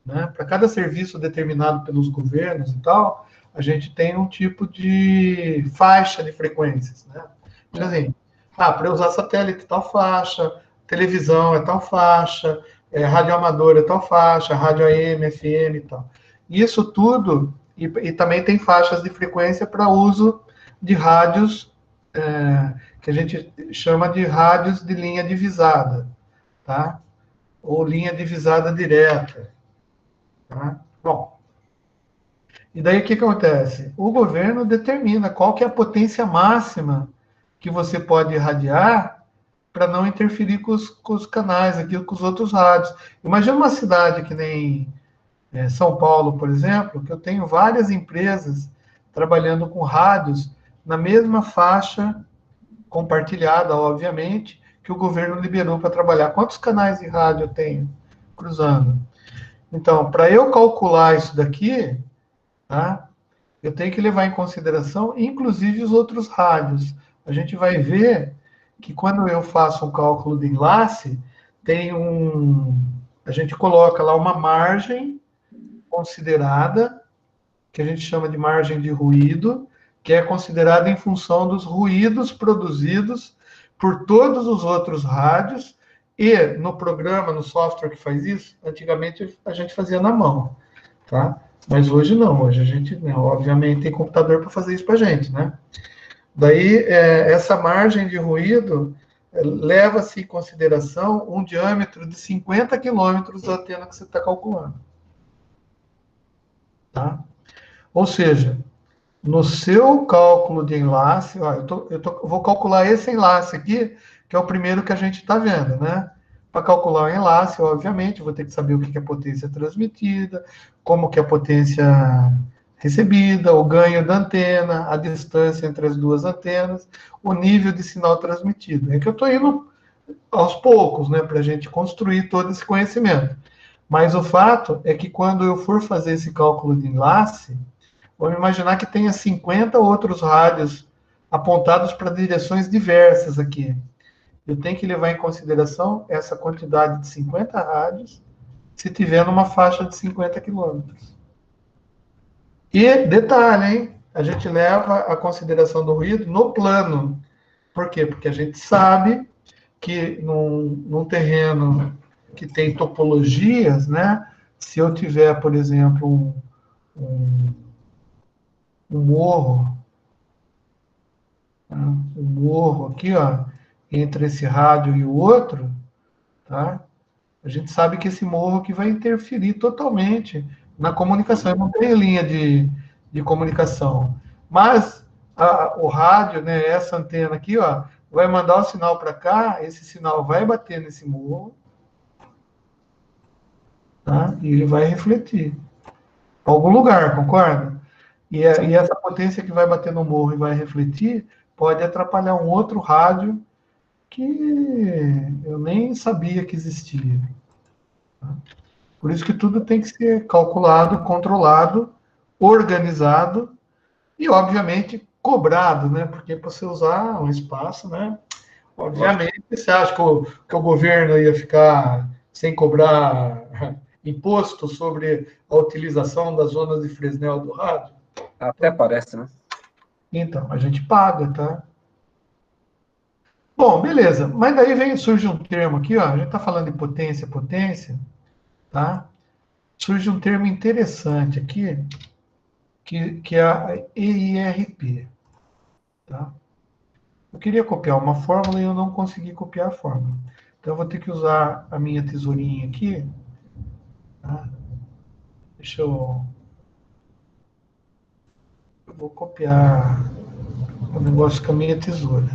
né? Para cada serviço determinado pelos governos e tal, a gente tem um tipo de faixa de frequências, né? Tipo assim, para eu usar satélite, tal faixa, televisão é tal faixa, rádio amador é tal faixa, rádio AM, FM e tal. Isso tudo, e também tem faixas de frequência para uso de rádios, que a gente chama de rádios de linha divisada, tá? Ou linha divisada direta, tá? Bom, e daí o que acontece? O governo determina qual que é a potência máxima que você pode irradiar para não interferir com os canais, aqui, com os outros rádios. Imagina uma cidade que nem São Paulo, por exemplo, que eu tenho várias empresas trabalhando com rádios na mesma faixa compartilhada, obviamente, que o governo liberou para trabalhar. Quantos canais de rádio eu tenho cruzando? Então, para eu calcular isso daqui, tá? Eu tenho que levar em consideração, inclusive, os outros rádios. A gente vai ver que quando eu faço um cálculo de enlace, a gente coloca lá uma margem considerada, que a gente chama de margem de ruído, que é considerada em função dos ruídos produzidos por todos os outros rádios, e no programa, no software que faz isso, antigamente a gente fazia na mão, tá? Mas hoje não, hoje a gente, né, obviamente, tem computador para fazer isso para a gente, né? Daí, essa margem de ruído leva-se em consideração um diâmetro de 50 quilômetros da antena que você está calculando. Tá? Ou seja, no seu cálculo de enlace, ó, vou calcular esse enlace aqui, que é o primeiro que a gente está vendo, né? Para calcular o enlace, obviamente, vou ter que saber o que é potência transmitida, como que é a potência recebida, o ganho da antena, a distância entre as duas antenas, o nível de sinal transmitido. É que eu estou indo aos poucos, né, para a gente construir todo esse conhecimento. Mas o fato é que quando eu for fazer esse cálculo de enlace, vamos imaginar que tenha 50 outros rádios apontados para direções diversas aqui. Eu tenho que levar em consideração essa quantidade de 50 rádios se tiver numa faixa de 50 quilômetros. E, detalhe, hein? A gente leva a consideração do ruído no plano. Por quê? Porque a gente sabe que num terreno que tem topologias, né? Se eu tiver, por exemplo, um, um morro, tá? Um morro aqui, ó, entre esse rádio e o outro, tá? A gente sabe que esse morro aqui vai interferir totalmente na comunicação. Eu não tenho linha de comunicação. Mas o rádio, né, essa antena aqui, ó, vai mandar o sinal para cá, esse sinal vai bater nesse morro, tá? E ele vai refletir. Em algum lugar, concorda? E essa potência que vai bater no morro e vai refletir pode atrapalhar um outro rádio que eu nem sabia que existia. Tá? Por isso que tudo tem que ser calculado, controlado, organizado e, obviamente, cobrado, né? Porque para você usar um espaço, né? Obviamente, você acha que o governo ia ficar sem cobrar imposto sobre a utilização das zonas de Fresnel do rádio? Até parece, né? Então, a gente paga, tá? Bom, beleza. Mas daí surge um termo aqui, ó. A gente está falando de potência, potência, tá? Surge um termo interessante aqui, que é a EIRP, tá? Eu queria copiar uma fórmula e eu não consegui copiar a fórmula. Então, eu vou ter que usar a minha tesourinha aqui, tá? Deixa eu vou copiar o negócio com a minha tesoura.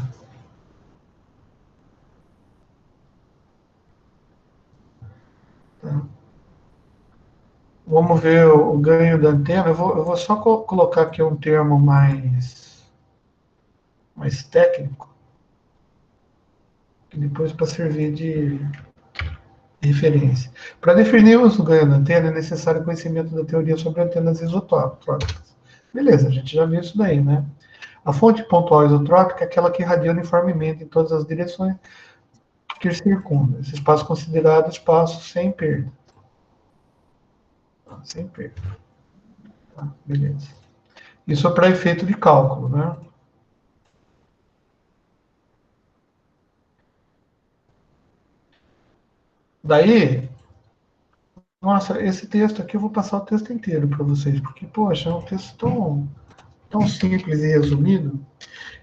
Tá? Vamos ver o ganho da antena. Eu vou só colocar aqui um termo mais técnico, que depois para servir de referência. Para definirmos o ganho da antena, é necessário conhecimento da teoria sobre antenas isotrópicas. Beleza, a gente já viu isso daí, né? A fonte pontual isotrópica é aquela que irradia uniformemente em todas as direções que circundam. Esse espaço é considerado espaço sem perda. Sem perda. Tá, beleza. Isso é para efeito de cálculo, né? Daí, nossa, esse texto aqui eu vou passar o texto inteiro para vocês, porque, poxa, é um texto tão simples e resumido.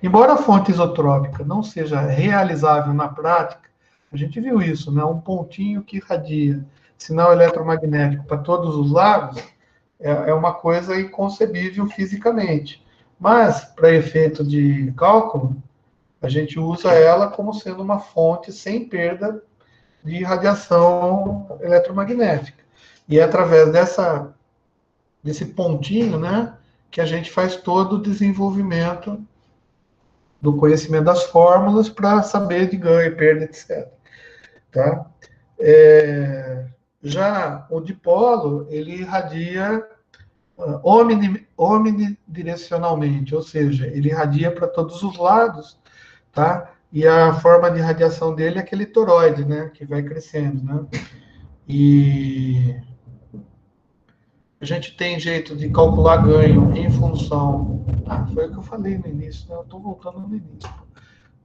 Embora a fonte isotrópica não seja realizável na prática, a gente viu isso, né? Um pontinho que irradia sinal eletromagnético para todos os lados é uma coisa inconcebível fisicamente. Mas, para efeito de cálculo, a gente usa ela como sendo uma fonte sem perda de radiação eletromagnética. E é através desse pontinho, né, que a gente faz todo o desenvolvimento do conhecimento das fórmulas para saber de ganho e perda, etc. Tá? Já o dipolo, ele irradia omnidirecionalmente, ou seja, ele irradia para todos os lados, tá? E a forma de radiação dele é aquele toroide, né, que vai crescendo, né? E a gente tem jeito de calcular ganho em função. Foi o que eu falei no início, né? Eu estou voltando no início.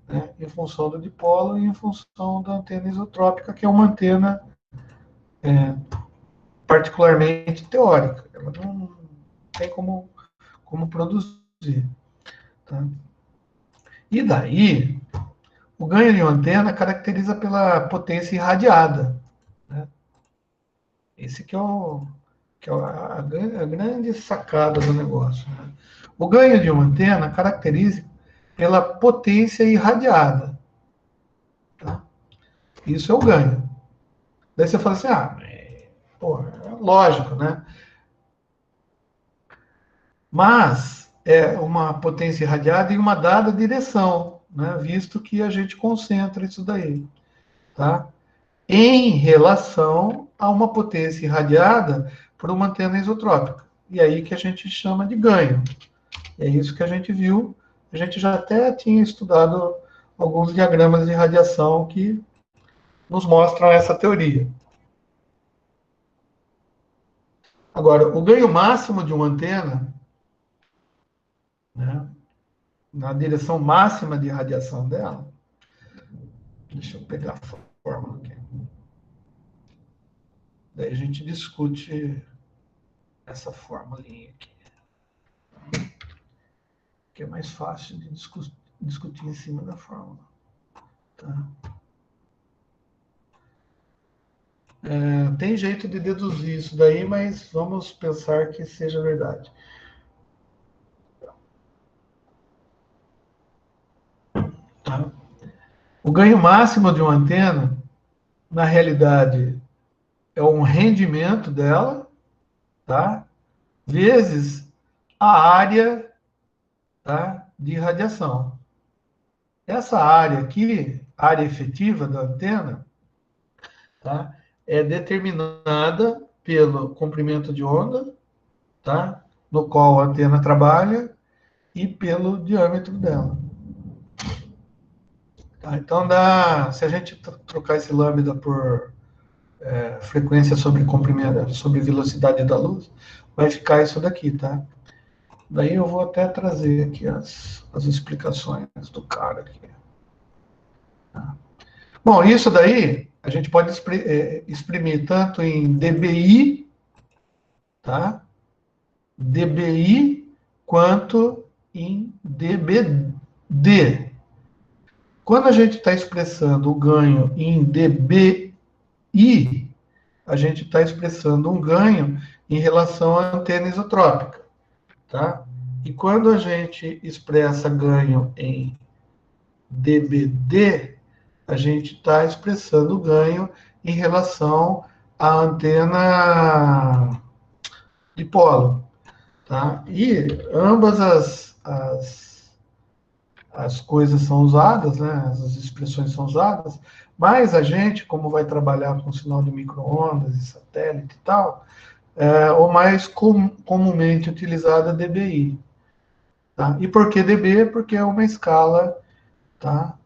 Né? Em função do dipolo e em função da antena isotrópica, que é uma antena particularmente teórica. Ela não tem como produzir. Tá? E daí, o ganho de uma antena caracteriza pela potência irradiada. Né? Esse que é a grande sacada do negócio. Né? O ganho de uma antena caracteriza pela potência irradiada. Tá? Isso é o ganho. Daí você fala assim, porra, é lógico, né? Mas é uma potência irradiada em uma dada direção, né? Visto que a gente concentra isso daí. tá? Em relação a uma potência irradiada por uma antena isotrópica. E aí que a gente chama de ganho. É isso que a gente viu. A gente já até tinha estudado alguns diagramas de radiação que nos mostram essa teoria. Agora, o ganho máximo de uma antena, né, na direção máxima de radiação dela, deixa eu pegar a fórmula aqui. Daí a gente discute essa formulinha aqui, que é mais fácil de discutir em cima da fórmula. Tá? Tem jeito de deduzir isso daí, mas vamos pensar que seja verdade. Tá? O ganho máximo de uma antena, na realidade, é um rendimento dela, tá? Vezes a área, tá, de radiação. Essa área aqui, área efetiva da antena, tá, é determinada pelo comprimento de onda, tá, no qual a antena trabalha, e pelo diâmetro dela. Tá, então, se a gente trocar esse lambda por frequência sobre comprimento, sobre velocidade da luz, vai ficar isso daqui, tá? Daí eu vou até trazer aqui as explicações do cara aqui. Tá? Bom, isso daí a gente pode exprimir tanto em dBi, tá? dBi, quanto em dBd. Quando a gente está expressando o ganho em dBi, a gente está expressando um ganho em relação à antena isotrópica, tá? E quando a gente expressa ganho em dBd, a gente está expressando o ganho em relação à antena dipolo, tá? E ambas as coisas são usadas, né? As expressões são usadas, mas a gente, como vai trabalhar com sinal de micro-ondas e satélite e tal, o mais comumente utilizado é dBi. Tá? E por que dB? Porque é uma escala, tá,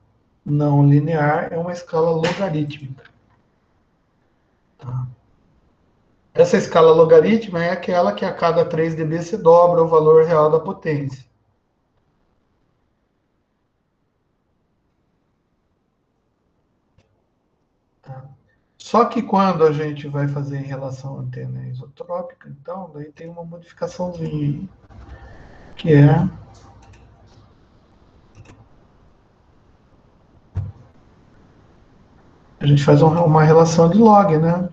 não linear, é uma escala logarítmica. Tá? Essa escala logarítmica é aquela que a cada 3 dB se dobra o valor real da potência. Tá? Só que quando a gente vai fazer em relação à antena isotrópica, então, daí tem uma modificaçãozinha, que é a gente faz uma relação de log, né?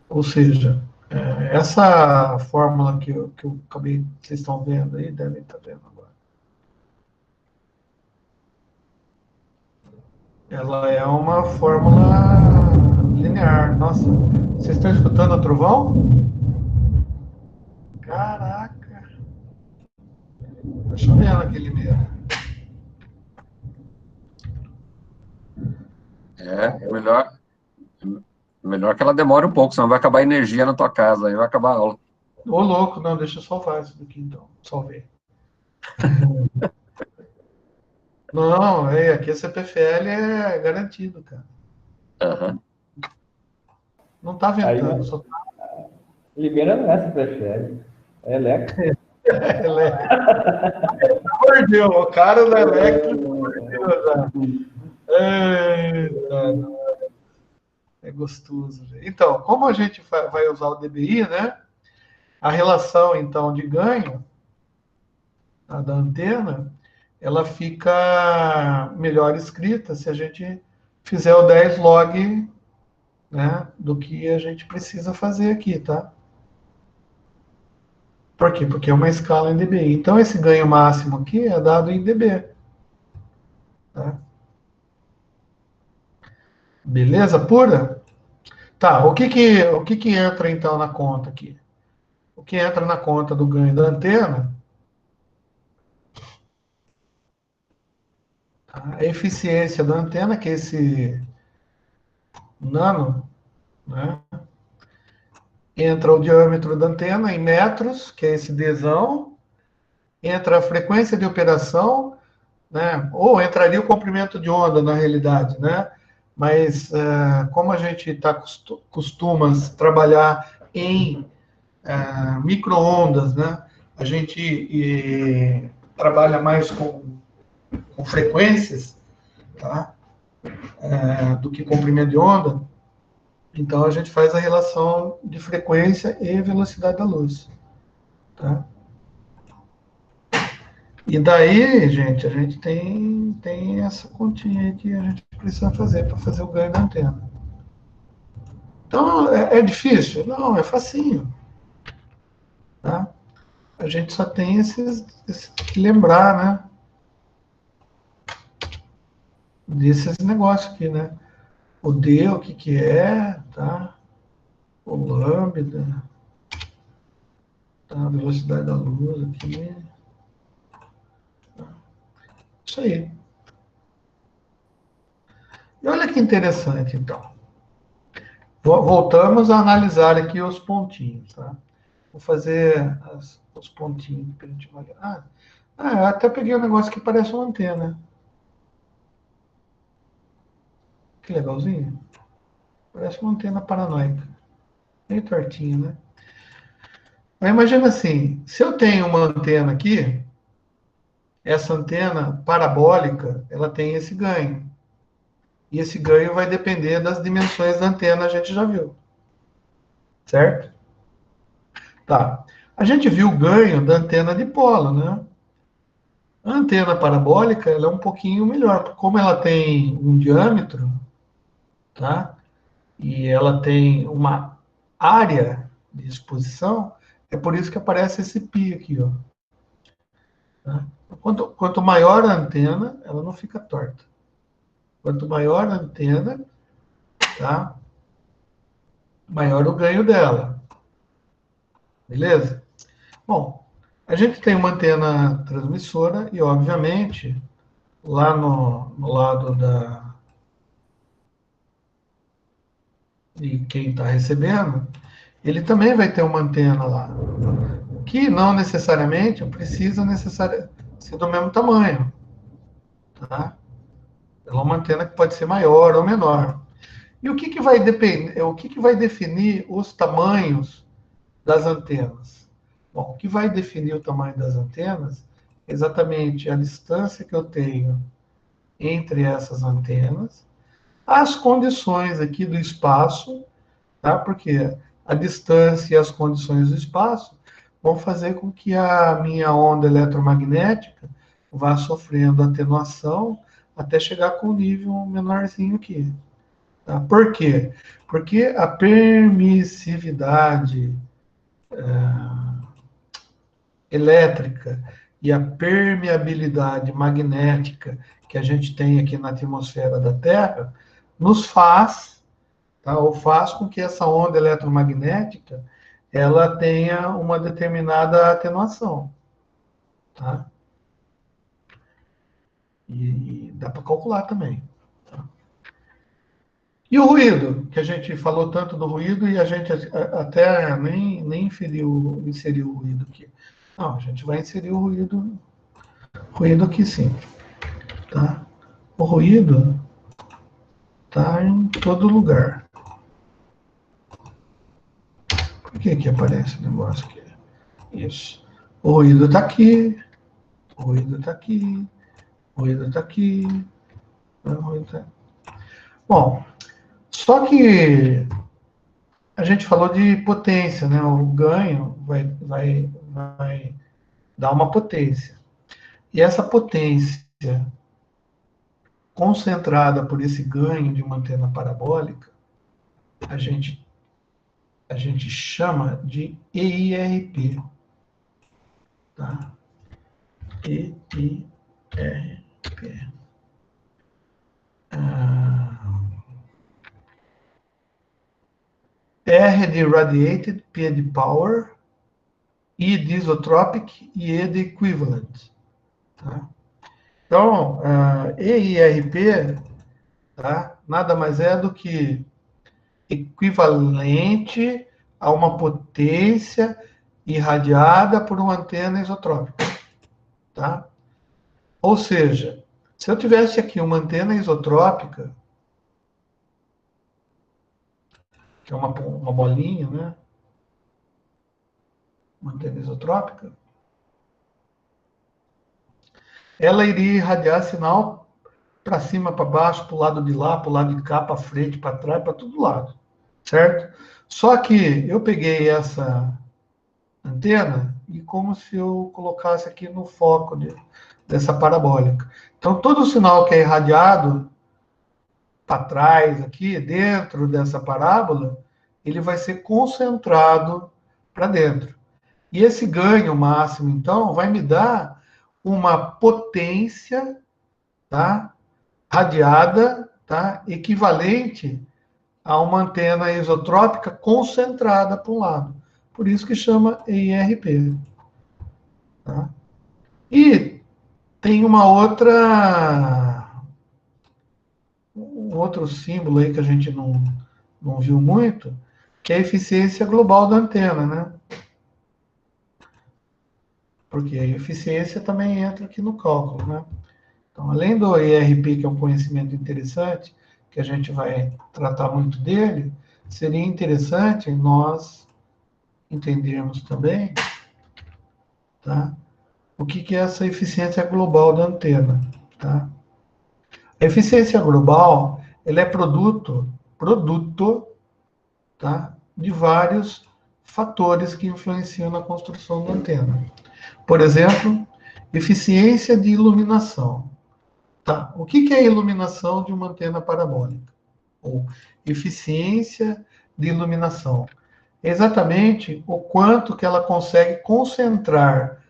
Ou seja, essa fórmula que eu acabei, vocês estão vendo aí, devem estar vendo agora. Ela é uma fórmula linear. Nossa, vocês estão escutando o trovão? Caraca! Tá chovendo aqui, Limeira. Melhor que ela demore um pouco, senão vai acabar a energia na tua casa, aí vai acabar a aula. Ô, louco, não, deixa eu salvar isso daqui então. Salvei. Não, aqui a CPFL é garantido, cara. Uhum. Não tá ventando, só tá. Limeira não é CPFL, é elétrico. Elétrico. Mordeu, o cara da elétrica mordeu já. Eita, é gostoso. Gente. Então, como a gente vai usar o dBi, né? A relação, então, de ganho, tá, da antena, ela fica melhor escrita se a gente fizer o 10 log, né, do que a gente precisa fazer aqui, tá? Por quê? Porque é uma escala em dBi. Então, esse ganho máximo aqui é dado em dB. Tá? Beleza pura? Tá, o que entra, então, na conta aqui? O que entra na conta do ganho da antena, A eficiência da antena, que é esse nano, né? Entra o diâmetro da antena em metros, que é esse Dzão, entra a frequência de operação, né? Ou entraria o comprimento de onda, na realidade, né? Mas como a gente costuma trabalhar em micro-ondas, né? A gente trabalha mais com frequências, tá? Do que comprimento de onda. Então, a gente faz a relação de frequência e velocidade da luz. Tá? E daí, gente, a gente tem essa continha aí que a gente precisa fazer para fazer o ganho da antena. Então, é difícil? Não, é facinho. Tá? A gente só tem que lembrar, né? Desses negócios aqui, né? O D, o que é, tá? O lambda, tá? A velocidade da luz aqui. Isso aí. E olha que interessante, então. Voltamos a analisar aqui os pontinhos, tá? Vou fazer os pontinhos para a gente avaliar. Eu até peguei um negócio que parece uma antena. Que legalzinho. Parece uma antena paranoica. Meio tortinho, né? Mas imagina assim, se eu tenho uma antena aqui, essa antena parabólica, ela tem esse ganho. E esse ganho vai depender das dimensões da antena, a gente já viu. Certo? Tá. A gente viu o ganho da antena dipolo, né? A antena parabólica, ela é um pouquinho melhor, como ela tem um diâmetro, tá? E ela tem uma área de exposição, é por isso que aparece esse π aqui, ó. Tá? Quanto maior a antena, ela não fica torta. Quanto maior a antena, tá? Maior o ganho dela. Beleza? Bom, a gente tem uma antena transmissora e, obviamente, lá no lado de quem está recebendo, ele também vai ter uma antena lá, que não necessariamente precisa ser do mesmo tamanho, tá? Ela é uma antena que pode ser maior ou menor. E o que vai depender, o que vai definir os tamanhos das antenas? Bom, o que vai definir o tamanho das antenas é exatamente a distância que eu tenho entre essas antenas, as condições aqui do espaço, tá? Porque a distância e as condições do espaço vão fazer com que a minha onda eletromagnética vá sofrendo atenuação até chegar com um nível menorzinho aqui. Tá? Por quê? Porque a permissividade elétrica e a permeabilidade magnética que a gente tem aqui na atmosfera da Terra nos faz, tá? Ou faz com que essa onda eletromagnética ela tenha uma determinada atenuação, tá? E dá para calcular também. Tá? E o ruído, que a gente falou tanto do ruído e a gente até nem inseriu o ruído aqui. Não, a gente vai inserir o ruído aqui sim, tá? O ruído está em todo lugar. Por que aparece o negócio aqui? Isso. O ruído está aqui, o ruído está aqui, o ruído está aqui, o ruído tá... Bom, só que a gente falou de potência, né? O ganho vai dar uma potência. E essa potência concentrada por esse ganho de uma antena parabólica, a gente chama de EIRP. Tá? EIRP. R de radiated, P de power, I de isotropic e E de equivalent. Tá? Então, EIRP, tá, nada mais é do que equivalente a uma potência irradiada por uma antena isotrópica, tá? Ou seja, se eu tivesse aqui uma antena isotrópica, que é uma bolinha, né? Uma antena isotrópica, ela iria irradiar sinal para cima, para baixo, para o lado de lá, para o lado de cá, para frente, para trás, para todo lado, certo? Só que eu peguei essa antena e como se eu colocasse aqui no foco dessa parabólica. Então, todo o sinal que é irradiado para trás, aqui, dentro dessa parábola, ele vai ser concentrado para dentro. E esse ganho máximo, então, vai me dar uma potência, tá, radiada, tá, equivalente a uma antena isotrópica concentrada para um lado. Por isso que chama EIRP. Tá? E tem um outro símbolo aí que a gente não viu muito, que é a eficiência global da antena, né? Porque a eficiência também entra aqui no cálculo, né? Então, além do ERP, que é um conhecimento interessante, que a gente vai tratar muito dele, seria interessante nós entendermos também, tá, o que é essa eficiência global da antena. Tá? A eficiência global ela é produto tá, de vários fatores que influenciam na construção da antena. Por exemplo, eficiência de iluminação. Tá? O que é a iluminação de uma antena parabólica? Ou eficiência de iluminação. É exatamente o quanto que ela consegue concentrar.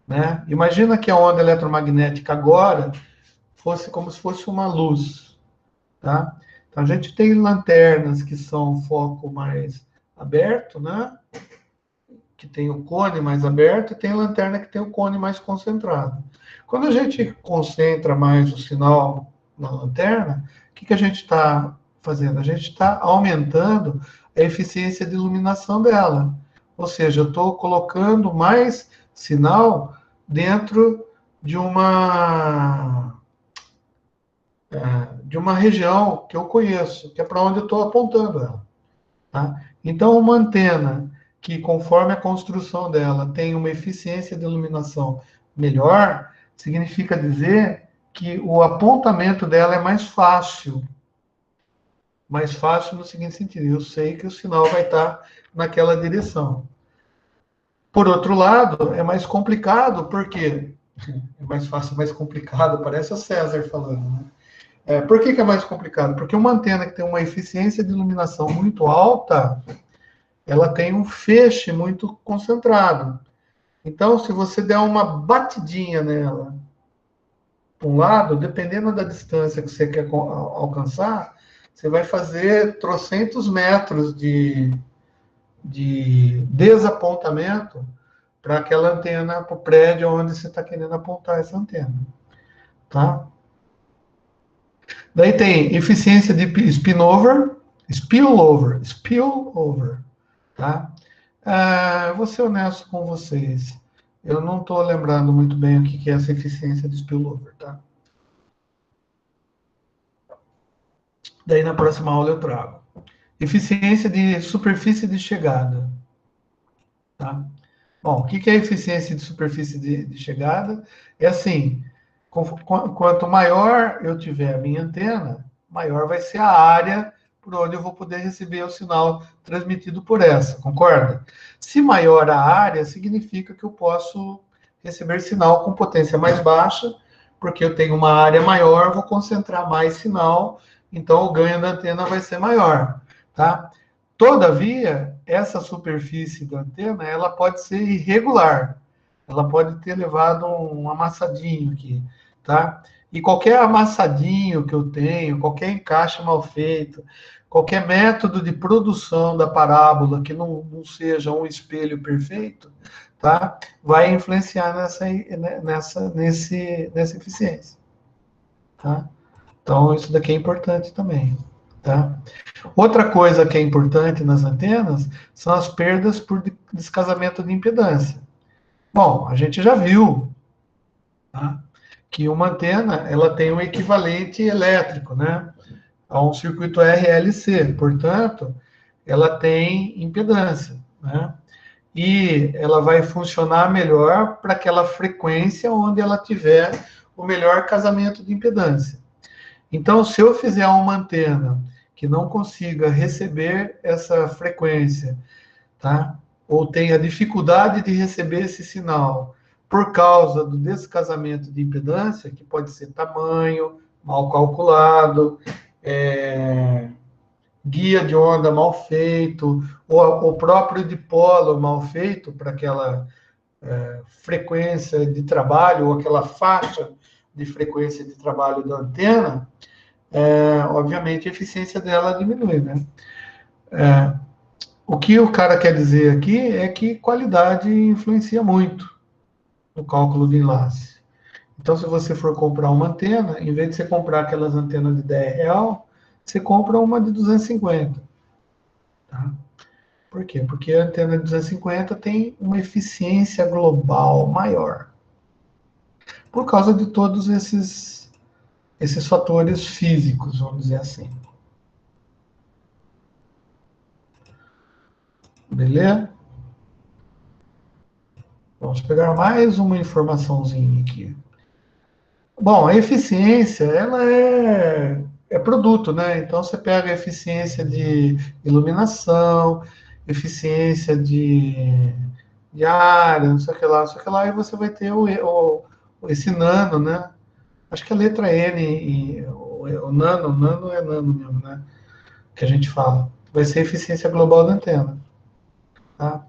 Né? Imagina que a onda eletromagnética agora fosse como se fosse uma luz. Tá? Então, a gente tem lanternas que são foco mais aberto, né? Que tem o cone mais aberto, e tem lanterna que tem o cone mais concentrado. Quando a gente concentra mais o sinal na lanterna, o que a gente está fazendo? A gente está aumentando a eficiência de iluminação dela. Ou seja, eu estou colocando mais sinal dentro de uma região que eu conheço, que é para onde eu estou apontando ela. Tá? Então, uma antena que, conforme a construção dela, tem uma eficiência de iluminação melhor, significa dizer que o apontamento dela é mais fácil. Mais fácil no seguinte sentido, eu sei que o sinal vai estar naquela direção. Por outro lado, é mais complicado, porque é mais fácil, mais complicado, parece o César falando, né? Por que é mais complicado? Porque uma antena que tem uma eficiência de iluminação muito alta, ela tem um feixe muito concentrado. Então, se você der uma batidinha nela para um lado, dependendo da distância que você quer alcançar, você vai fazer trocentos metros de desapontamento para aquela antena, para o prédio onde você está querendo apontar essa antena. Tá? Daí tem eficiência de spillover, tá? Vou ser honesto com vocês. Eu não estou lembrando muito bem o que é essa eficiência de spillover, tá? Daí na próxima aula eu trago. Eficiência de superfície de chegada. Tá? Bom, o que é eficiência de superfície de chegada? É assim, quanto maior eu tiver a minha antena, maior vai ser a área por onde eu vou poder receber o sinal transmitido por essa, concorda? Se maior a área, significa que eu posso receber sinal com potência mais baixa, porque eu tenho uma área maior, vou concentrar mais sinal, então o ganho da antena vai ser maior, tá? Todavia, essa superfície da antena, ela pode ser irregular. Ela pode ter levado um amassadinho aqui, tá? E qualquer amassadinho que eu tenho, qualquer encaixe mal feito, qualquer método de produção da parábola que não seja um espelho perfeito, tá? Vai influenciar nessa eficiência, tá? Então, isso daqui é importante também, tá? Outra coisa que é importante nas antenas são as perdas por descasamento de impedância. Bom, a gente já viu, tá, que uma antena ela tem um equivalente elétrico, né, a um circuito RLC. Portanto, ela tem impedância, né? E ela vai funcionar melhor para aquela frequência onde ela tiver o melhor casamento de impedância. Então, se eu fizer uma antena que não consiga receber essa frequência, tá? Ou tenha dificuldade de receber esse sinal por causa do descasamento de impedância, que pode ser tamanho mal calculado, guia de onda mal feito, ou o próprio dipolo mal feito para aquela frequência de trabalho, ou aquela faixa de frequência de trabalho da antena, obviamente a eficiência dela diminui, né? O que o cara quer dizer aqui é que qualidade influencia muito no cálculo de enlace. Então, se você for comprar uma antena, em vez de você comprar aquelas antenas de R$10, você compra uma de 250. Tá? Por quê? Porque a antena de 250 tem uma eficiência global maior. Por causa de todos esses fatores físicos, vamos dizer assim. Beleza? Vamos pegar mais uma informaçãozinha aqui. Bom, a eficiência, ela é produto, né? Então, você pega a eficiência de iluminação, eficiência de área, não sei o que lá, e você vai ter esse nano, né? Acho que a letra N, o nano é nano mesmo, né? Que a gente fala. Vai ser a eficiência global da antena, tá?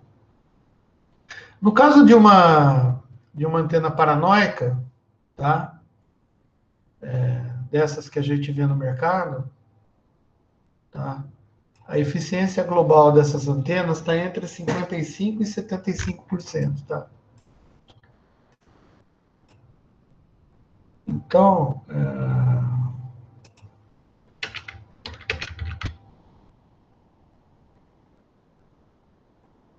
No caso de uma antena paranoica, tá? Dessas que a gente vê no mercado, tá? A eficiência global dessas antenas está entre 55% e 75%, tá? Então,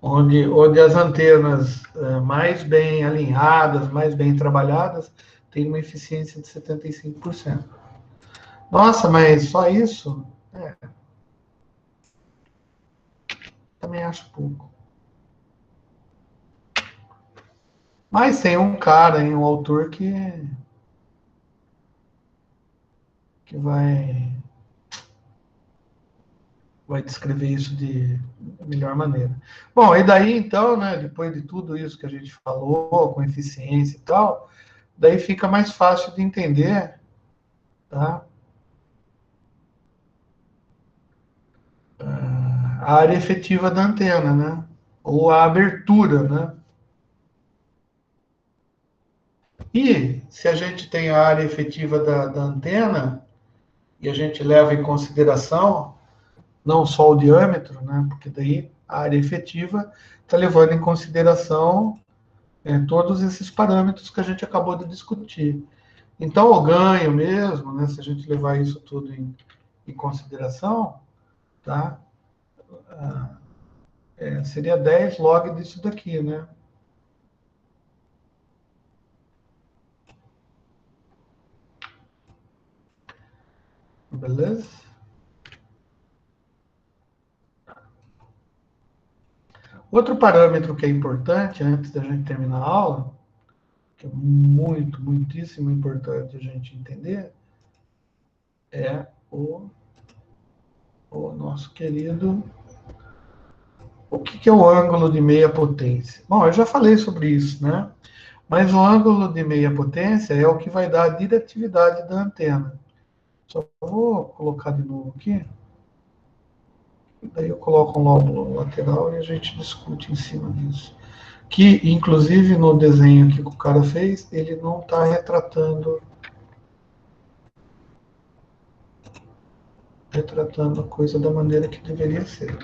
onde as antenas mais bem alinhadas, mais bem trabalhadas, tem uma eficiência de 75%. Nossa, mas só isso? Também acho pouco. Mas tem um cara, um autor que vai descrever isso de melhor maneira. Bom, e daí então, né, depois de tudo isso que a gente falou, com eficiência e tal, daí fica mais fácil de entender, tá? A área efetiva da antena, né? Ou a abertura, né? E se a gente tem a área efetiva da antena, e a gente leva em consideração não só o diâmetro, né? Porque daí a área efetiva está levando em consideração todos esses parâmetros que a gente acabou de discutir. Então, o ganho mesmo, né? Se a gente levar isso tudo em consideração, tá? Seria 10 log disso daqui, né? Beleza? Outro parâmetro que é importante, antes da gente terminar a aula, que é muitíssimo importante a gente entender, é o nosso querido... O que é o ângulo de meia potência? Bom, eu já falei sobre isso, né? Mas o ângulo de meia potência é o que vai dar a diretividade da antena. Só vou colocar de novo aqui. Daí eu coloco um lóbulo lateral e a gente discute em cima disso. Que, inclusive, no desenho que o cara fez, ele não está retratando a coisa da maneira que deveria ser.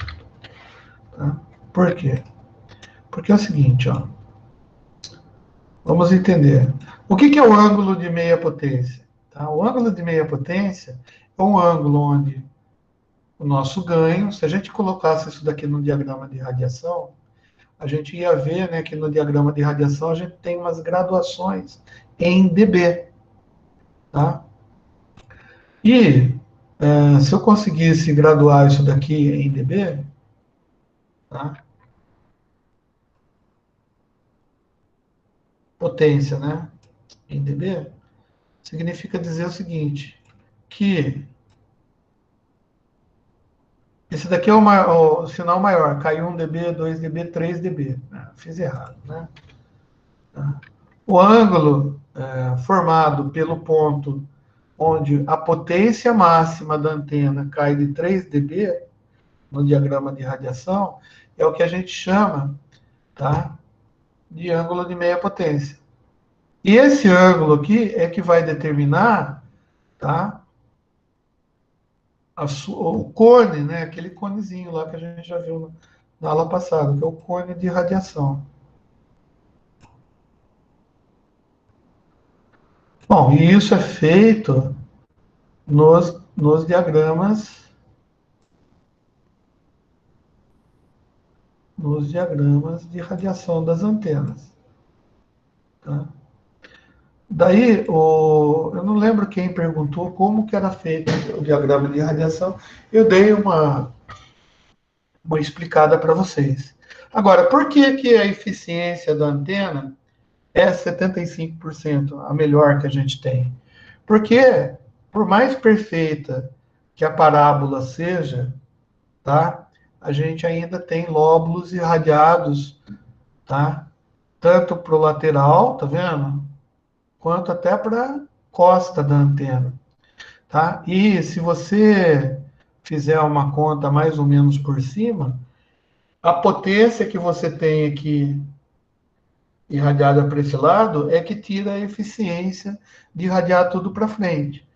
Tá? Por quê? Porque é o seguinte, ó. Vamos entender. O que é o ângulo de meia potência? Tá? O ângulo de meia potência é um ângulo onde o nosso ganho, se a gente colocasse isso daqui no diagrama de radiação, a gente ia ver, né, que no diagrama de radiação a gente tem umas graduações em dB. Tá? E se eu conseguisse graduar isso daqui em dB, tá? Potência, né, em dB, significa dizer o seguinte, que esse daqui é o sinal maior, caiu 1 dB, 2 dB, 3 dB. Fiz errado, né? Tá? O ângulo formado pelo ponto onde a potência máxima da antena cai de 3 dB, no diagrama de radiação, é o que a gente chama, tá, de ângulo de meia potência. E esse ângulo aqui é que vai determinar, tá, o cone, né, aquele conezinho lá que a gente já viu na aula passada, que é o cone de radiação. Bom, e isso é feito nos diagramas de radiação das antenas. Tá? Daí, eu não lembro quem perguntou como que era feito o diagrama de radiação, eu dei uma explicada para vocês. Agora, por que a eficiência da antena é 75%, a melhor que a gente tem? Porque, por mais perfeita que a parábola seja, tá? A gente ainda tem lóbulos irradiados, tá? Tanto para o lateral, tá vendo? Quanto até para a costa da antena, tá? E se você fizer uma conta mais ou menos por cima, a potência que você tem aqui irradiada para esse lado é que tira a eficiência de irradiar tudo para frente.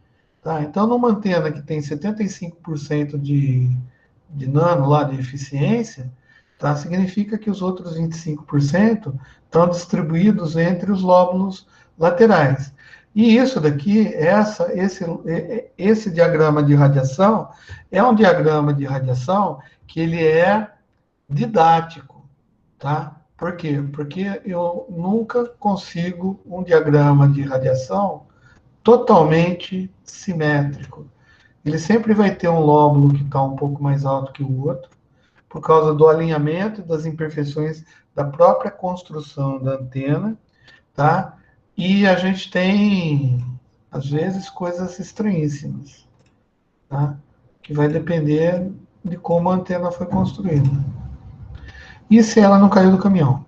Tá? Então, numa antena que tem 75% de nano lá de eficiência, tá? Significa que os outros 25% estão distribuídos entre os lóbulos laterais. E isso daqui, esse diagrama de radiação, é um diagrama de radiação que ele é didático, tá? Por quê? Porque eu nunca consigo um diagrama de radiação totalmente simétrico. Ele sempre vai ter um lóbulo que está um pouco mais alto que o outro, por causa do alinhamento e das imperfeições da própria construção da antena, tá? E a gente tem, às vezes, coisas estranhíssimas, tá? Que vai depender de como a antena foi construída. E se ela não caiu do caminhão?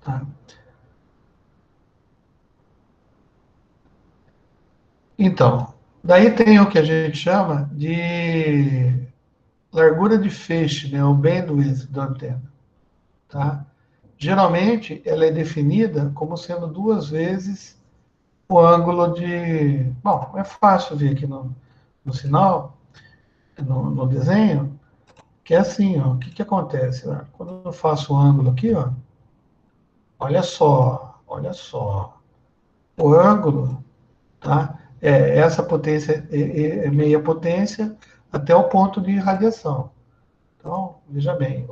Tá? Então, daí tem o que a gente chama de largura de feixe, né, o bandwidth da antena. Tá? Geralmente, ela é definida como sendo 2 vezes o ângulo de... Bom, é fácil ver aqui no sinal, no desenho, que é assim, ó, o que acontece? Né? Quando eu faço o ângulo aqui, ó, olha só, o ângulo, tá? Essa potência é meia potência até o ponto de radiação. Então, veja bem.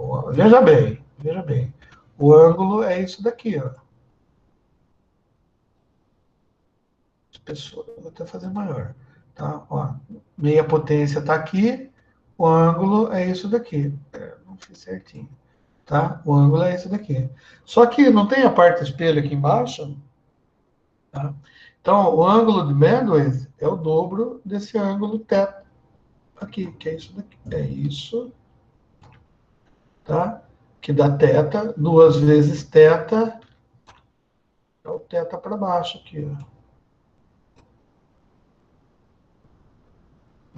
O ângulo é isso daqui, ó. Vou até fazer maior. Tá? Ó, meia potência está aqui, o ângulo é isso daqui. Não fiz certinho. Tá? O ângulo é esse daqui. Só que não tem a parte espelho aqui embaixo? Tá? Então, o ângulo de bandwidth é o dobro desse ângulo θ aqui, que é isso daqui. É isso. Tá? Que dá θ, 2 vezes θ, é o θ para baixo aqui, ó.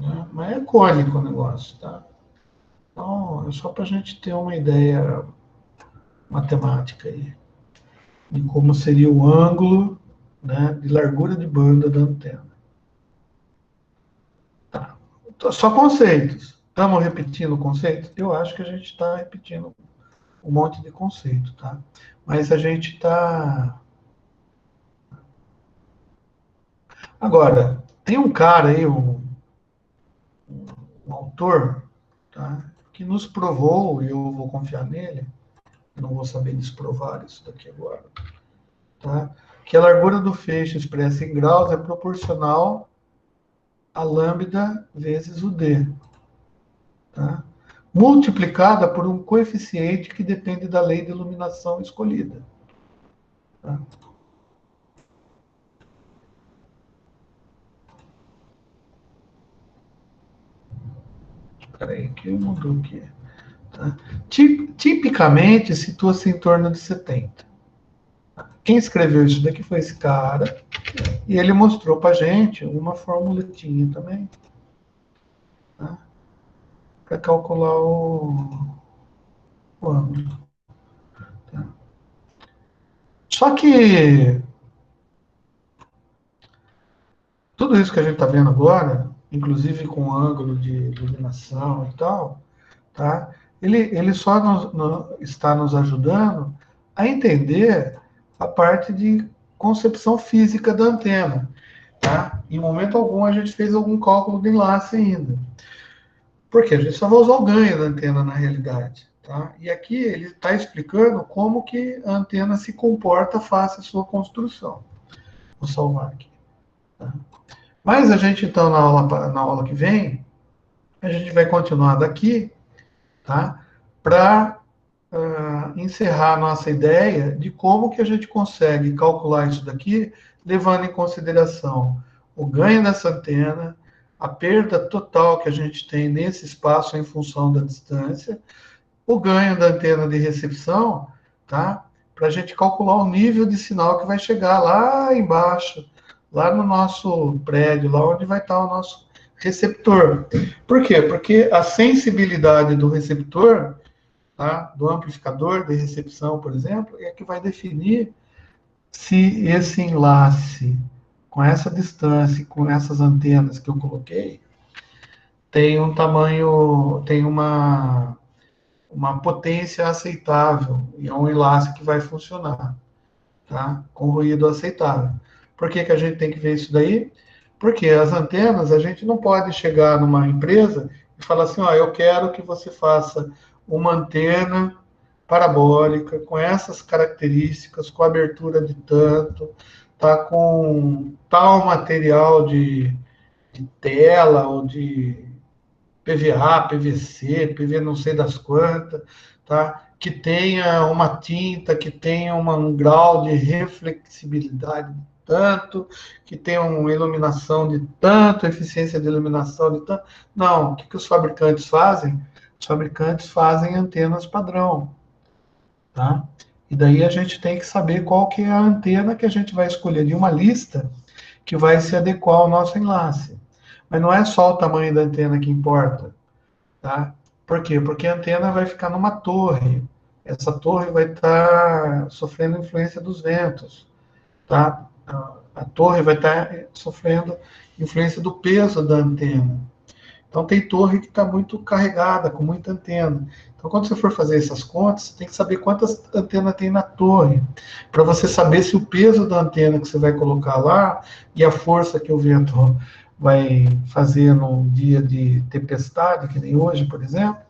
Né? Mas é cônico o negócio, tá? Então, é só para a gente ter uma ideia matemática aí, de como seria o ângulo, né, de largura de banda da antena. Tá. Só conceitos. Estamos repetindo o conceito? Eu acho que a gente está repetindo um monte de conceito, tá? Mas a gente está... Agora, tem um cara aí, um autor, tá? Que nos provou, e eu vou confiar nele, não vou saber desprovar isso daqui agora, tá? Que a largura do feixe expressa em graus é proporcional a lambda vezes o d, tá? Multiplicada por um coeficiente que depende da lei de iluminação escolhida. Tá? Espera aí, que mudou aqui. Tá? Tipicamente, situa-se em torno de 70. Quem escreveu isso daqui foi esse cara, e ele mostrou para gente uma formuletinha também, tá? Para calcular o ângulo. Tá? Só que tudo isso que a gente está vendo agora, inclusive com ângulo de iluminação e tal, tá? Ele só está nos ajudando a entender a parte de concepção física da antena. Tá? Em momento algum a gente fez algum cálculo de enlace ainda. Porque a gente só vai usar o ganho da antena na realidade. Tá? E aqui ele está explicando como que a antena se comporta face à sua construção. Vou salvar aqui. Tá? Mas a gente, então, na aula que vem, a gente vai continuar daqui, tá? Para encerrar a nossa ideia de como que a gente consegue calcular isso daqui, levando em consideração o ganho dessa antena, a perda total que a gente tem nesse espaço em função da distância, o ganho da antena de recepção, tá? Para a gente calcular o nível de sinal que vai chegar lá embaixo, lá no nosso prédio, lá onde vai estar o nosso receptor. Por quê? Porque a sensibilidade do receptor, tá, do amplificador de recepção, por exemplo, é que vai definir se esse enlace com essa distância, com essas antenas que eu coloquei, tem um tamanho, tem uma potência aceitável, e é um enlace que vai funcionar, tá? Com ruído aceitável. Por que que a gente tem que ver isso daí? Porque as antenas, a gente não pode chegar numa empresa e falar assim, ó, eu quero que você faça uma antena parabólica com essas características, com abertura de tanto, tá com tal material de tela ou de PVA, PVC, PV não sei das quantas, tá? Que tenha uma tinta, que tenha um grau de reflexibilidade de tanto, que tenha uma iluminação de tanto, eficiência de iluminação de tanto. Não, o que os fabricantes fazem? Os fabricantes fazem antenas padrão, tá? E daí a gente tem que saber qual que é a antena que a gente vai escolher de uma lista que vai se adequar ao nosso enlace. Mas não é só o tamanho da antena que importa, tá? Por quê? Porque a antena vai ficar numa torre. Essa torre vai estar sofrendo influência dos ventos, tá? A torre vai estar sofrendo influência do peso da antena. Então, tem torre que está muito carregada, com muita antena. Então, quando você for fazer essas contas, você tem que saber quantas antenas tem na torre, para você saber se o peso da antena que você vai colocar lá e a força que o vento vai fazer num dia de tempestade, que nem hoje, por exemplo,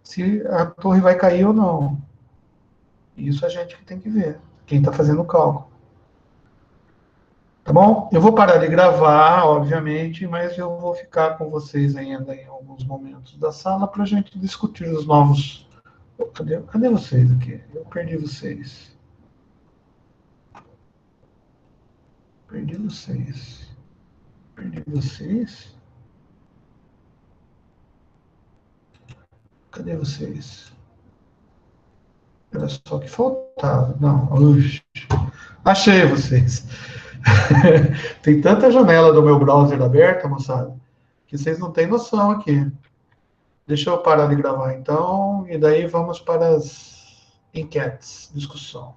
se a torre vai cair ou não. Isso a gente que tem que ver, quem está fazendo o cálculo. Tá bom? Eu vou parar de gravar, obviamente, mas eu vou ficar com vocês ainda em alguns momentos da sala para a gente discutir os novos... Cadê vocês aqui? Eu perdi vocês. Perdi vocês. Perdi vocês. Cadê vocês? Era só que faltava. Não, uxi. Achei vocês. Tem tanta janela do meu browser aberta, moçada, que vocês não têm noção aqui. Deixa eu parar de gravar então, e daí vamos para as enquetes, discussão.